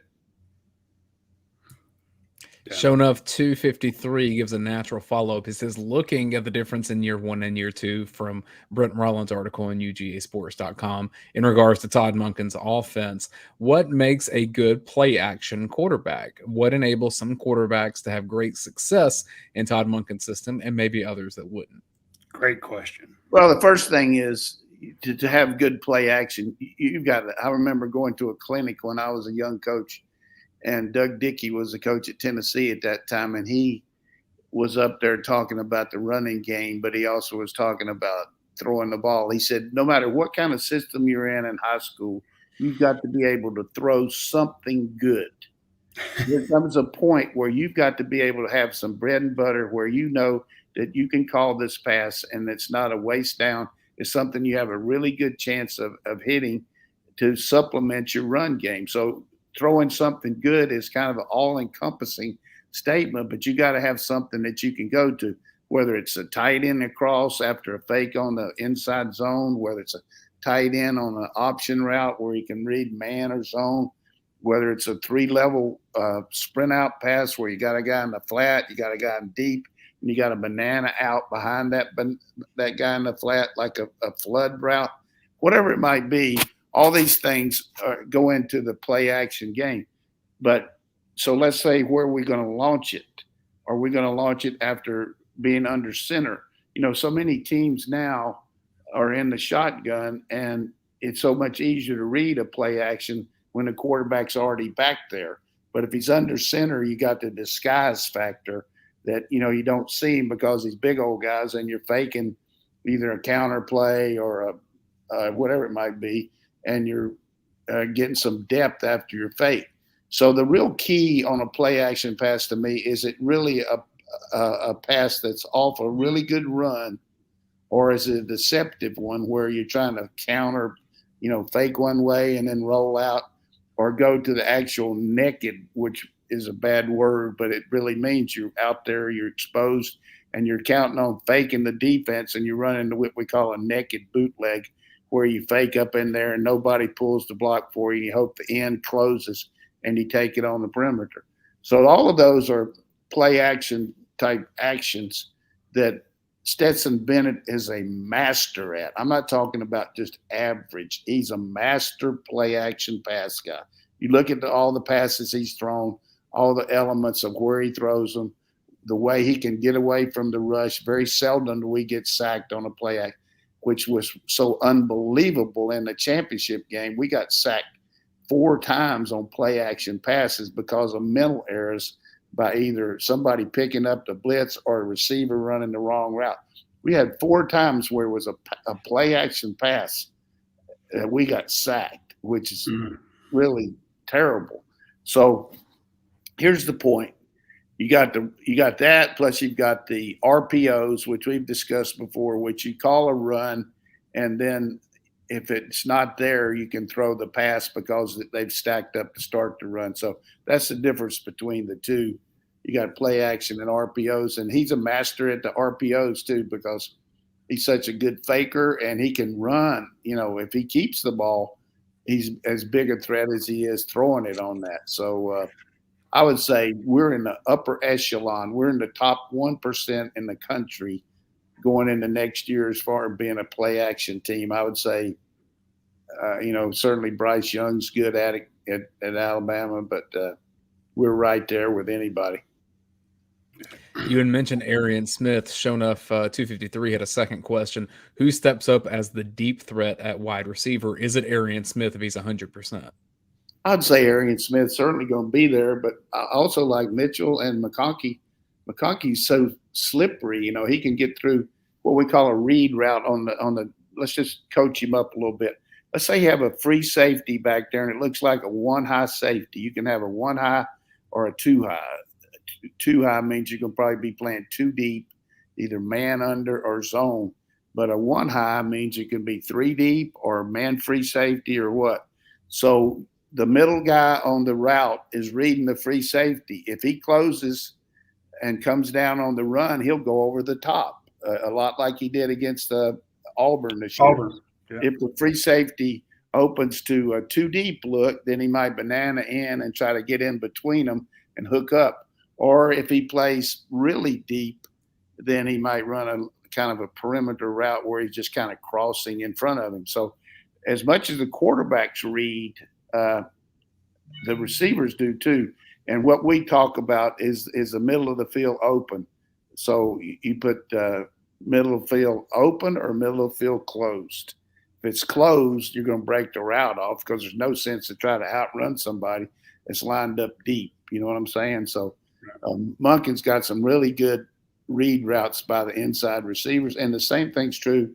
Yeah. Show enough 253 gives a natural follow-up. It says, looking at the difference in year 1 and year 2 from Brent Rollins' article on UGAsports.com in regards to Todd Monken's offense, what makes a good play-action quarterback? What enables some quarterbacks to have great success in Todd Monken's system and maybe others that wouldn't? Great question. Well, the first thing is to have good play action. You've got – I remember going to a clinic when I was a young coach, and Doug Dickey was the coach at Tennessee at that time, and he was up there talking about the running game, but he also was talking about throwing the ball. He said, no matter what kind of system you're in high school, you've got to be able to throw something good. There comes a point where you've got to be able to have some bread and butter where you know that you can call this pass and it's not a waste down. It's something you have a really good chance of hitting to supplement your run game. So throwing something good is kind of an all-encompassing statement, but you got to have something that you can go to, whether it's a tight end across after a fake on the inside zone, whether it's a tight end on an option route where you can read man or zone, whether it's a 3-level sprint out pass where you got a guy in the flat, you got a guy in deep, and you got a banana out behind that guy in the flat like a flood route, whatever it might be. All these things go into the play action game. But so let's say, where are we going to launch it? Are we going to launch it after being under center? So many teams now are in the shotgun, and it's so much easier to read a play action when the quarterback's already back there. But if he's under center, you got the disguise factor that, you don't see him because he's big old guys, and you're faking either a counter play or whatever it might be, and you're getting some depth after your fake. So the real key on a play action pass to me is it really a pass that's off a really good run, or is it a deceptive one where you're trying to counter, fake one way and then roll out, or go to the actual naked, which is a bad word, but it really means you're out there, you're exposed, and you're counting on faking the defense, and you're running what we call a naked bootleg, where you fake up in there and nobody pulls the block for you. You hope the end closes and you take it on the perimeter. So all of those are play action type actions that Stetson Bennett is a master at. I'm not talking about just average. He's a master play action pass guy. You look at all the passes he's thrown, all the elements of where he throws them, the way he can get away from the rush. Very seldom do we get sacked on a play act, which was so unbelievable in the championship game. We got sacked 4 times on play action passes because of mental errors by either somebody picking up the blitz or a receiver running the wrong route. We had 4 times where it was a play action pass that we got sacked, which is really terrible. So here's the point. You got that, plus you've got the RPOs, which we've discussed before, which you call a run, and then if it's not there, you can throw the pass because they've stacked up to start the run. So that's the difference between the two. You got play action and RPOs, and he's a master at the RPOs too because he's such a good faker and he can run. If he keeps the ball, he's as big a threat as he is throwing it on that. So I would say we're in the upper echelon. We're in the top 1% in the country going into next year as far as being a play action team. I would say, certainly Bryce Young's good at it at Alabama, but we're right there with anybody. You had mentioned Arian Smith. Shown off 253 had a second question. Who steps up as the deep threat at wide receiver? Is it Arian Smith if he's 100%? I'd say Arian Smith's certainly going to be there, but I also like Mitchell and McConkey. McConkey's so slippery, he can get through what we call a read route on the. Let's just coach him up a little bit. Let's say you have a free safety back there, and it looks like a one high safety. You can have a one high or a two high. Two high means you can probably be playing too deep, either man under or zone. But a one high means you can be three deep or man free safety or what. So the middle guy on the route is reading the free safety. If he closes and comes down on the run, he'll go over the top, a lot like he did against Auburn this year. Yeah. If the free safety opens to a too deep look, then he might banana in and try to get in between them and hook up. Or if he plays really deep, then he might run a kind of a perimeter route where he's just kind of crossing in front of him. So as much as the quarterbacks read, the receivers do too. And what we talk about is the middle of the field open. So you put middle of field open or middle of field closed. If it's closed, you're going to break the route off because there's no sense to try to outrun somebody that's lined up deep. You know what I'm saying? So Monken's got some really good read routes by the inside receivers. And the same thing's true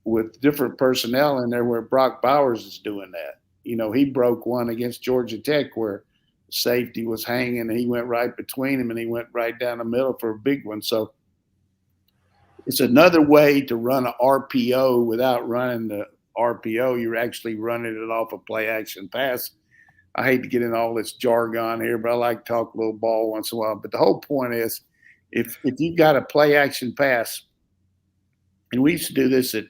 with different personnel in there where Brock Bowers is doing that. He broke one against Georgia Tech where safety was hanging and he went right between him and he went right down the middle for a big one. So it's another way to run an RPO without running the RPO. You're actually running it off a play action pass. I hate to get in all this jargon here, but I like to talk a little ball once in a while. But the whole point is if you've got a play action pass, and we used to do this at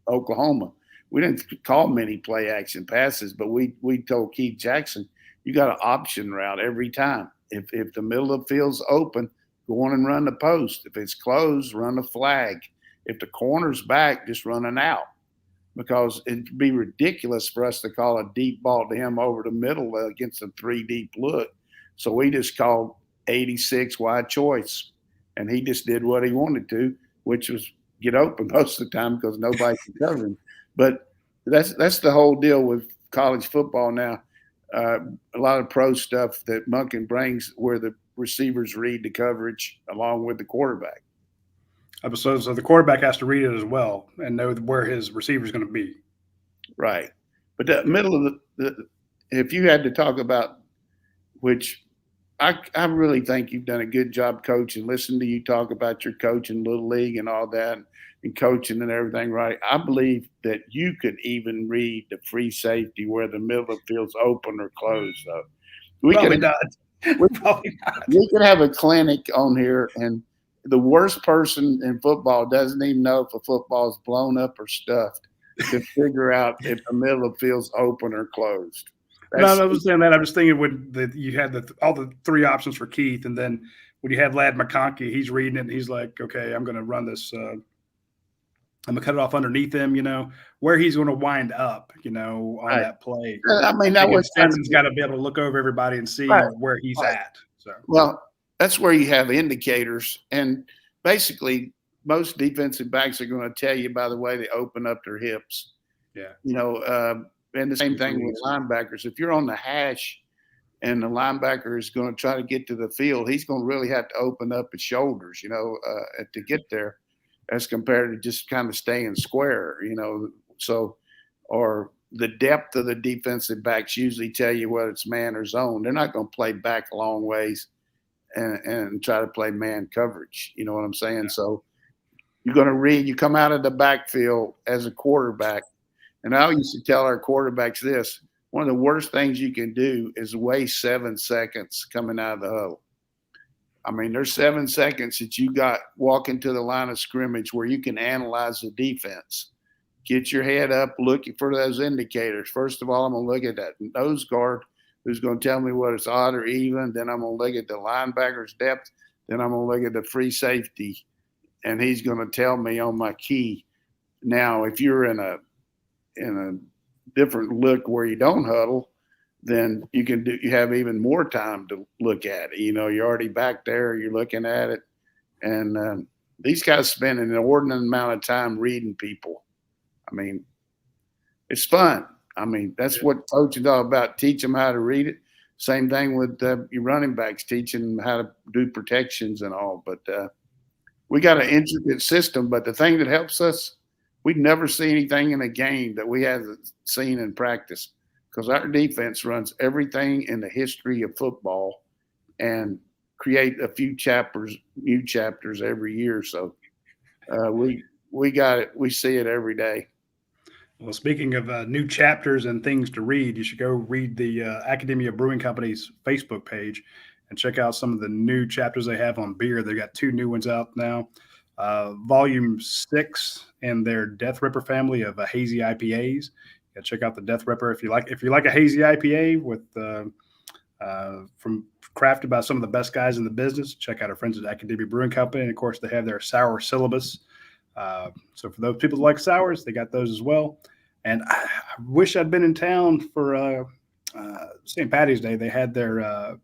Oklahoma, we didn't call many play action passes, but we told Keith Jackson, you got an option route every time. If the middle of the field's open, go on and run the post. If it's closed, run a flag. If the corner's back, just run an out. Because it'd be ridiculous for us to call a deep ball to him over the middle against a three deep look. So we just called 86 wide choice. And he just did what he wanted to, which was get open most of the time because nobody can cover him. But that's the whole deal with college football now. A lot of pro stuff that Monken brings where the receivers read the coverage along with the quarterback. So the quarterback has to read it as well and know where his receiver is going to be. Right. But the middle of if you had to talk about, which I really think you've done a good job coaching, listen to you talk about your coaching Little League and all that and coaching and everything, right? I believe that you could even read the free safety where the middle of the field's open or closed. So Probably not. We could have a clinic on here, and the worst person in football doesn't even know if a football is blown up or stuffed to figure out if the middle of the field's open or closed. No, I was saying that. I was thinking when you had all the three options for Keith, and then when you have Lad McConkey, he's reading it, and he's like, okay, I'm going to run this. I'm going to cut it off underneath him, where he's going to wind up, on that play. I mean, that was Stenson's got to be able to look over everybody and see where he's at. So, well, that's where you have indicators. And basically, most defensive backs are going to tell you by the way they open up their hips. Yeah. And the same thing with linebackers. If you're on the hash and the linebacker is going to try to get to the field, he's going to really have to open up his shoulders, to get there as compared to just kind of staying square, So, or the depth of the defensive backs usually tell you whether it's man or zone. They're not going to play back a long ways and try to play man coverage. You know what I'm saying? Yeah. So you're going to read, you come out of the backfield as a quarterback. And I used to tell our quarterbacks this, one of the worst things you can do is waste 7 seconds coming out of the huddle. I mean, there's 7 seconds that you got walking to the line of scrimmage where you can analyze the defense. Get your head up, looking for those indicators. First of all, I'm going to look at that nose guard who's going to tell me whether it's odd or even. Then I'm going to look at the linebacker's depth. Then I'm going to look at the free safety, and he's going to tell me on my key. Now, if you're in a different look where you don't huddle, then you have even more time to look at it. You're already back there, you're looking at it. And these guys spend an inordinate amount of time reading people. I mean, it's fun. I mean, that's what coaching is all about. Teach them how to read it. Same thing with your running backs, teaching them how to do protections and all. But we got an intricate system. But the thing that helps us, we never see anything in a game that we haven't seen in practice, because our defense runs everything in the history of football and create a few new chapters every year. So we got it. We see it every day. Well, speaking of new chapters and things to read, you should go read the Academia Brewing Company's Facebook page and check out some of the new chapters they have on beer. They got 2 new ones out now. Volume 6 in their Death Ripper family of hazy IPAs. Yeah, check out the Death Ripper if you like a hazy IPA with from crafted by some of the best guys in the business. Check out our friends at Academia Brewing Company, and of course they have their sour syllabus. So for those people who like sours, they got those as well. And I wish I'd been in town for St. Patty's Day. They had their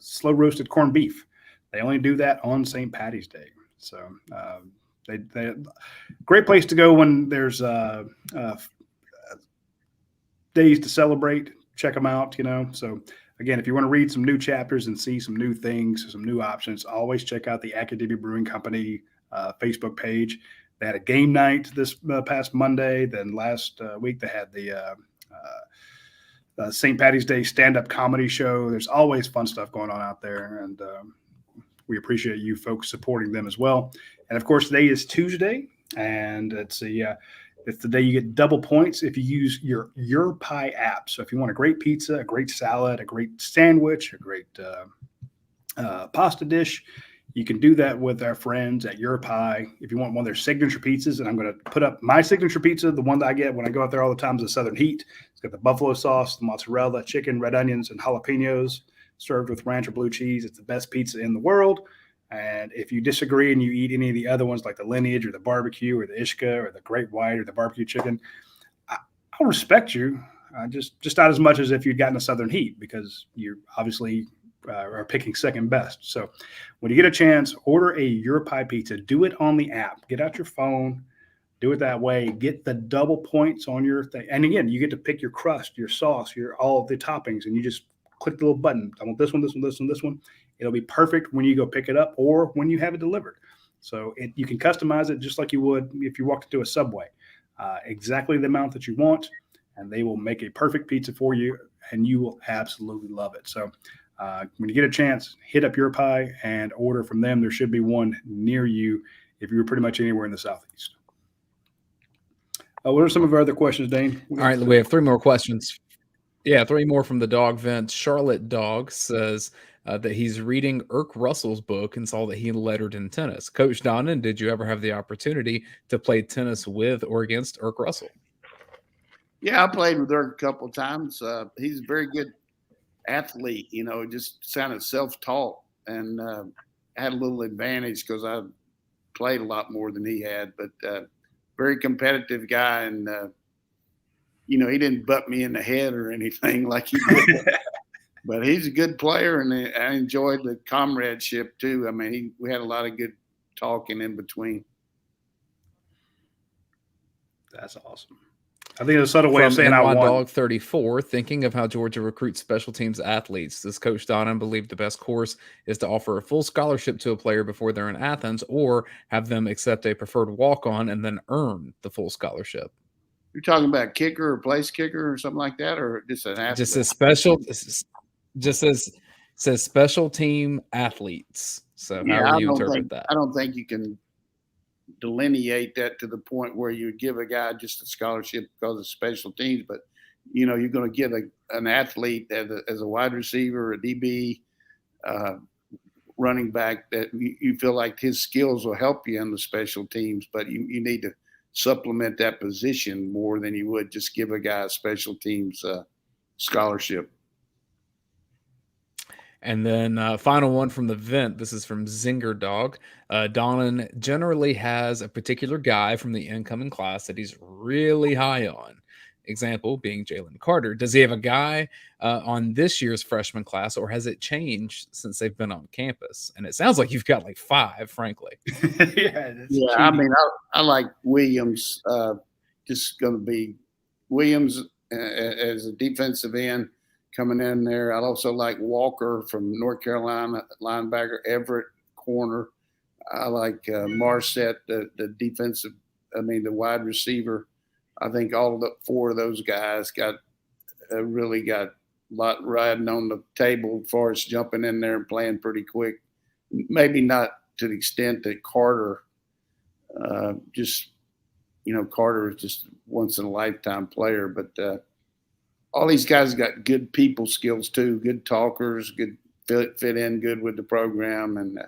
slow roasted corned beef. They only do that on St. Patty's Day. So they great place to go when there's days to celebrate. Check them out, So again, if you want to read some new chapters and see some new things, some new options, always check out the Academia Brewing Company Facebook page. They had a game night this past Monday. Then last week they had the St. Patty's Day stand-up comedy show. There's always fun stuff going on out there, and we appreciate you folks supporting them as well. And of course, today is Tuesday, and it's the day you get double points if you use your Pie app. So if you want a great pizza, a great salad, a great sandwich, a great pasta dish, you can do that with our friends at Your Pie. If you want one of their signature pizzas, and I'm going to put up my signature pizza, the one that I get when I go out there all the time, is the Southern Heat. It's got the buffalo sauce, the mozzarella, chicken, red onions, and jalapenos, served with ranch or blue cheese. It's the best pizza in the world. And if you disagree and you eat any of the other ones like the Lineage or the barbecue or the Ishka or the Great White or the barbecue chicken, I'll respect you. Just not as much as if you'd gotten a Southern Heat, because you obviously are picking second best. So when you get a chance, order a Your Pie pizza. Do it on the app. Get out your phone. Do it that way. Get the double points on your thing. And again, you get to pick your crust, your sauce, all of the toppings, and you just click the little button. I want this one, this one, this one, this one. It'll be perfect when you go pick it up or when you have it delivered. So you can customize it just like you would if you walked into a Subway. Exactly the amount that you want, and they will make a perfect pizza for you, and you will absolutely love it. So when you get a chance, hit up Your Pie and order from them. There should be one near you if you're pretty much anywhere in the Southeast. What are some of our other questions, Dane? All right, we have 3 more questions. Yeah, 3 more from the dog vent. Charlotte Dog says that he's reading Irk Russell's book and saw that he lettered in tennis. Coach Donnan, did you ever have the opportunity to play tennis with or against Irk Russell? Yeah, I played with Irk a couple of times. He's a very good athlete, just sounded self-taught, and had a little advantage because I played a lot more than he had, but very competitive guy. And, he didn't butt me in the head or anything like he did. But he's a good player, and I enjoyed the comradeship too. I mean, we had a lot of good talking in between. That's awesome. I think it's a subtle way of saying I won. Dog 34, thinking of how Georgia recruits special teams athletes, does Coach Donnan believe the best course is to offer a full scholarship to a player before they're in Athens, or have them accept a preferred walk-on and then earn the full scholarship? You're talking about kicker or place kicker or something like that, or just an athlete? Says special team athletes. So how do you interpret that? I don't think you can delineate that to the point where you give a guy just a scholarship because of special teams, but you're going to give an athlete as a wide receiver, a DB, running back, that you feel like his skills will help you in the special teams, but you need to supplement that position more than you would just give a guy a special teams scholarship. And then final one from the vent. This is from Zinger Dog. Donnan generally has a particular guy from the incoming class that he's really high on. example being Jalen Carter. Does he have a guy on this year's freshman class, or has it changed since they've been on campus? And it sounds like you've got like 5, frankly. Yeah, I mean, I like Williams. Just going to be Williams as a defensive end coming in there. I'd also like Walker from North Carolina, linebacker, Everett, corner. I like Marset, the wide receiver. I think all 4 of those guys really got a lot riding on the table as far as jumping in there and playing pretty quick. Maybe not to the extent that Carter, Carter is just once in a lifetime player, but all these guys got good people skills too, good talkers, good fit in good with the program, and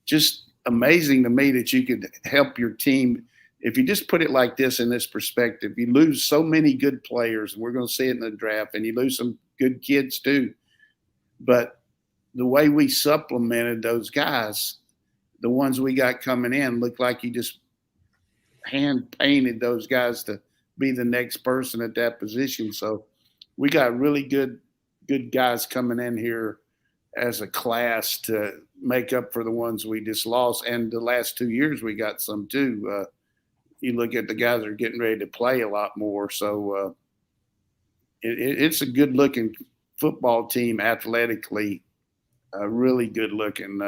just amazing to me that you could help your team. If you just put it like this in this perspective, you lose so many good players, and we're going to see it in the draft, and you lose some good kids too. But the way we supplemented those guys, the ones we got coming in, looked like you just hand painted those guys to be the next person at that position. So we got really good guys coming in here as a class to make up for the ones we just lost. And the last 2 years we got some too. You look at the guys that are getting ready to play a lot more. So it's a good looking football team athletically, really good looking.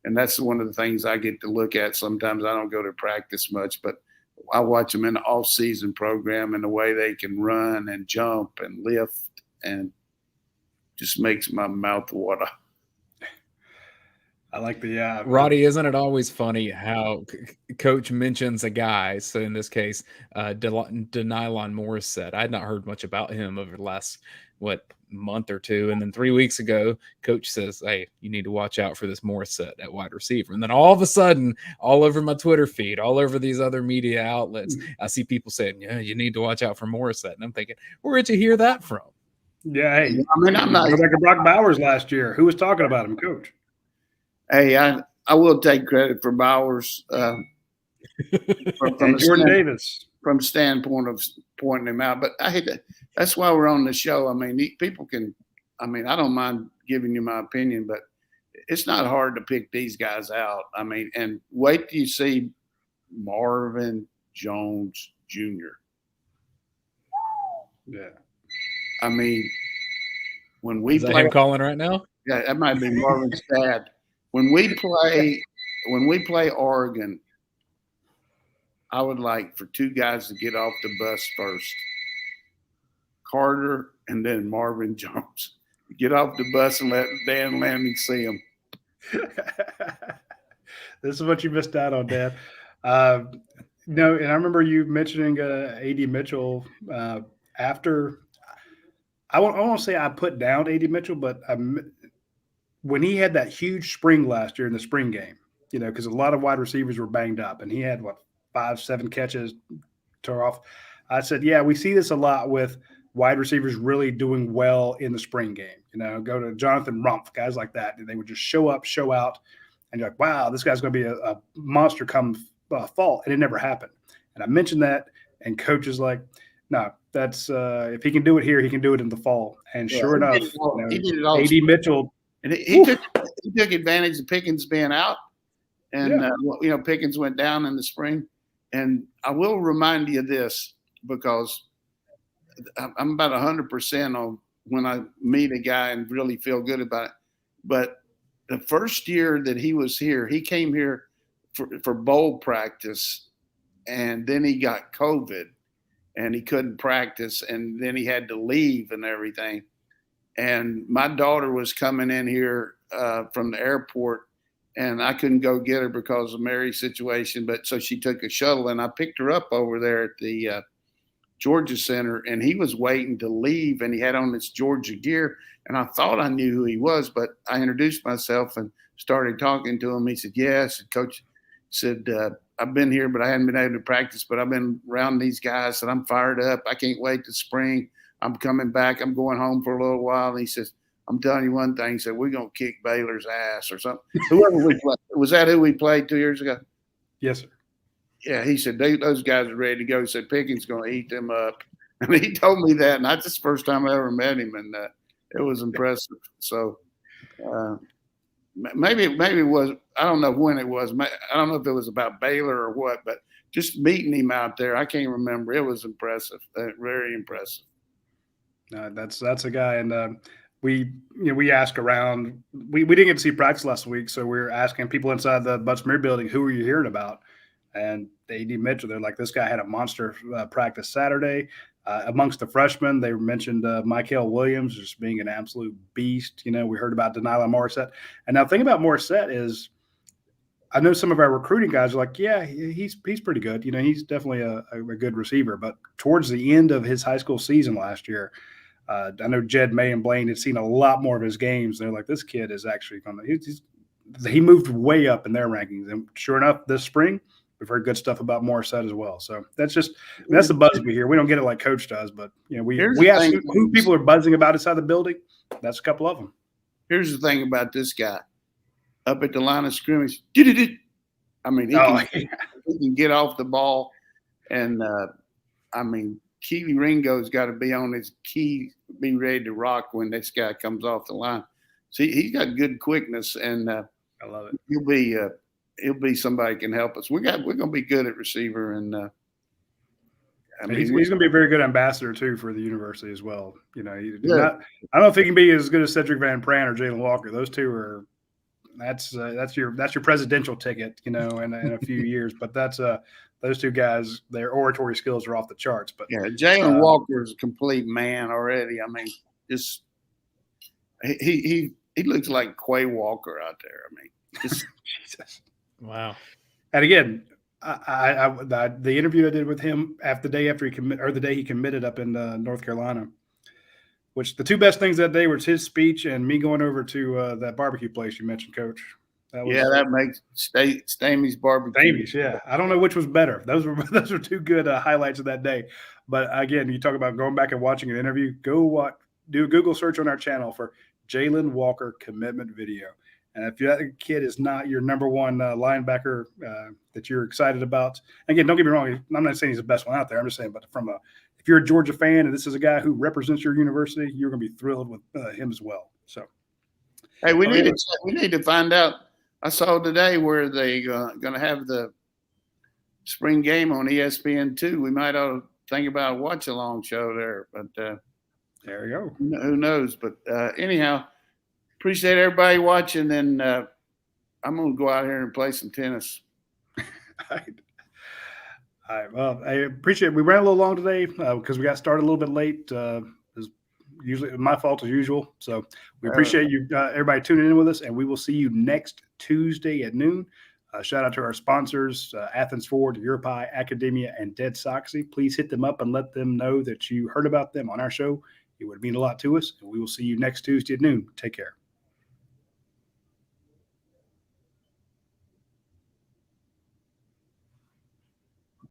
And that's one of the things I get to look at. Sometimes I don't go to practice much, but I watch them in the off-season program and the way they can run and jump and lift, and just makes my mouth water. I like the Roddy, isn't it always funny how coach mentions a guy? So in this case, Denylon Morris said, I had not heard much about him over the last month or two, and then 3 weeks ago, coach says, "Hey, you need to watch out for this Morris at wide receiver." And then all of a sudden, all over my Twitter feed, all over these other media outlets, I see people saying, "Yeah, you need to watch out for Morris." And I'm thinking, where did you hear that from? Yeah, hey, I mean, I'm not like Brock Bowers last year. Who was talking about him, coach? Hey, I will take credit for Bowers from Jordan Davis from standpoint of pointing him out. But that's why we're on the show. I mean, people can. I mean, I don't mind giving you my opinion, but it's not hard to pick these guys out. I mean, and wait till you see Marvin Jones Jr. Yeah. I mean, when we play him calling right now, yeah, that might be Marvin's dad. When we play Oregon, I would like for 2 guys to get off the bus first. Carter and then Marvin Jones. Get off the bus and let Dan Lanning see him. This is what you missed out on, Dad. No, and I remember you mentioning A.D. Mitchell after – I won't say I put down A.D. Mitchell, but when he had that huge spring last year in the spring game, because a lot of wide receivers were banged up, and he had, 5-7 catches, tore off. I said, yeah, we see this a lot with wide receivers really doing well in the spring game. Go to Jonathan Rumpf, guys like that. And they would just show up, show out, and you're like, wow, this guy's going to be a monster come fall. And it never happened. And I mentioned that, and coach is like, no, that's if he can do it here, he can do it in the fall. And sure enough, he did it all. A.D. Mitchell. And he took advantage of Pickens being out. And, Pickens went down in the spring. And I will remind you of this, because I'm about 100% on when I meet a guy and really feel good about it. But the first year that he was here, he came here for bowl practice, and then he got COVID and he couldn't practice, and then he had to leave and everything. And my daughter was coming in here from the airport, and I couldn't go get her because of Mary's situation. But so she took a shuttle, and I picked her up over there at the Georgia Center, and he was waiting to leave, and he had on this Georgia gear. And I thought I knew who he was, but I introduced myself and started talking to him. He said, yes. Coach said, I've been here, but I hadn't been able to practice, but I've been around these guys, and I'm fired up. I can't wait to spring. I'm coming back. I'm going home for a little while. And he says, I'm telling you one thing. He said, we're going to kick Baylor's ass or something. Whoever we played. Was that who we played 2 years ago? Yes, sir. Yeah, he said, those guys are ready to go. He said, Pickens going to eat them up. I mean, he told me that, and that's the first time I ever met him, and it was impressive. So maybe it was. I don't know when it was. I don't know if it was about Baylor or what, but just meeting him out there, I can't remember. It was impressive, very impressive. That's a guy, and we ask around. We didn't get to see practice last week, so we were asking people inside the Butts-Mehre building, who are you hearing about? And AD Mitchell, they're like, this guy had a monster practice Saturday. Amongst the freshmen, they mentioned Michael Williams just being an absolute beast. We heard about Dayne Morissette. And now the thing about Morissette is, I know some of our recruiting guys are like, yeah, he's pretty good. He's definitely a good receiver. But towards the end of his high school season last year, I know Jed May and Blaine had seen a lot more of his games. They're like, this kid is actually going to – he moved way up in their rankings. And sure enough, this spring, we've heard good stuff about Morissette as well. So that's the buzz we hear. We don't get it like Coach does, but we ask who people are buzzing about inside the building. That's a couple of them. Here's the thing about this guy. Up at the line of scrimmage, I mean, he can get off the ball, and I mean, Keely Ringo's got to be on his key, be ready to rock when this guy comes off the line. See, he's got good quickness, and I love it. He'll be somebody can help us. We're going to be good at receiver, and I mean, he's going to be a very good ambassador too for the university as well. I don't know if he can be as good as Cedric Van Pran or Jalen Walker. Those two are. That's your presidential ticket, in a few years. But that's those two guys, their oratory skills are off the charts. But yeah, Jalen Walker is a complete man already. I mean, just he looks like Quay Walker out there. I mean, just Jesus, wow. And again, the interview I did with him the day he committed up in North Carolina. Which the two best things that day was his speech and me going over to that barbecue place you mentioned, Coach. That makes Stamey's barbecue. Stamey's, yeah. I don't know which was better. Those were two good highlights of that day. But again, you talk about going back and watching an interview. Do a Google search on our channel for Jalen Walker commitment video. And if that kid is not your number one linebacker that you're excited about, again, don't get me wrong. I'm not saying he's the best one out there. I'm just saying, but if you're a Georgia fan and this is a guy who represents your university, you're going to be thrilled with him as well. So, hey, we need to find out. I saw today where they going to have the spring game on ESPN2. We might ought to think about a watch-along show there, but there you go. Who knows? But anyhow, appreciate everybody watching, and I'm going to go out here and play some tennis. All right. Well, I appreciate it. We ran a little long today because we got started a little bit late. It's usually my fault as usual. So we appreciate you, everybody tuning in with us, and we will see you next Tuesday at noon. Shout out to our sponsors, Athens Ford, Europi, Academia, and Dead Soxy. Please hit them up and let them know that you heard about them on our show. It would mean a lot to us, and we will see you next Tuesday at noon. Take care.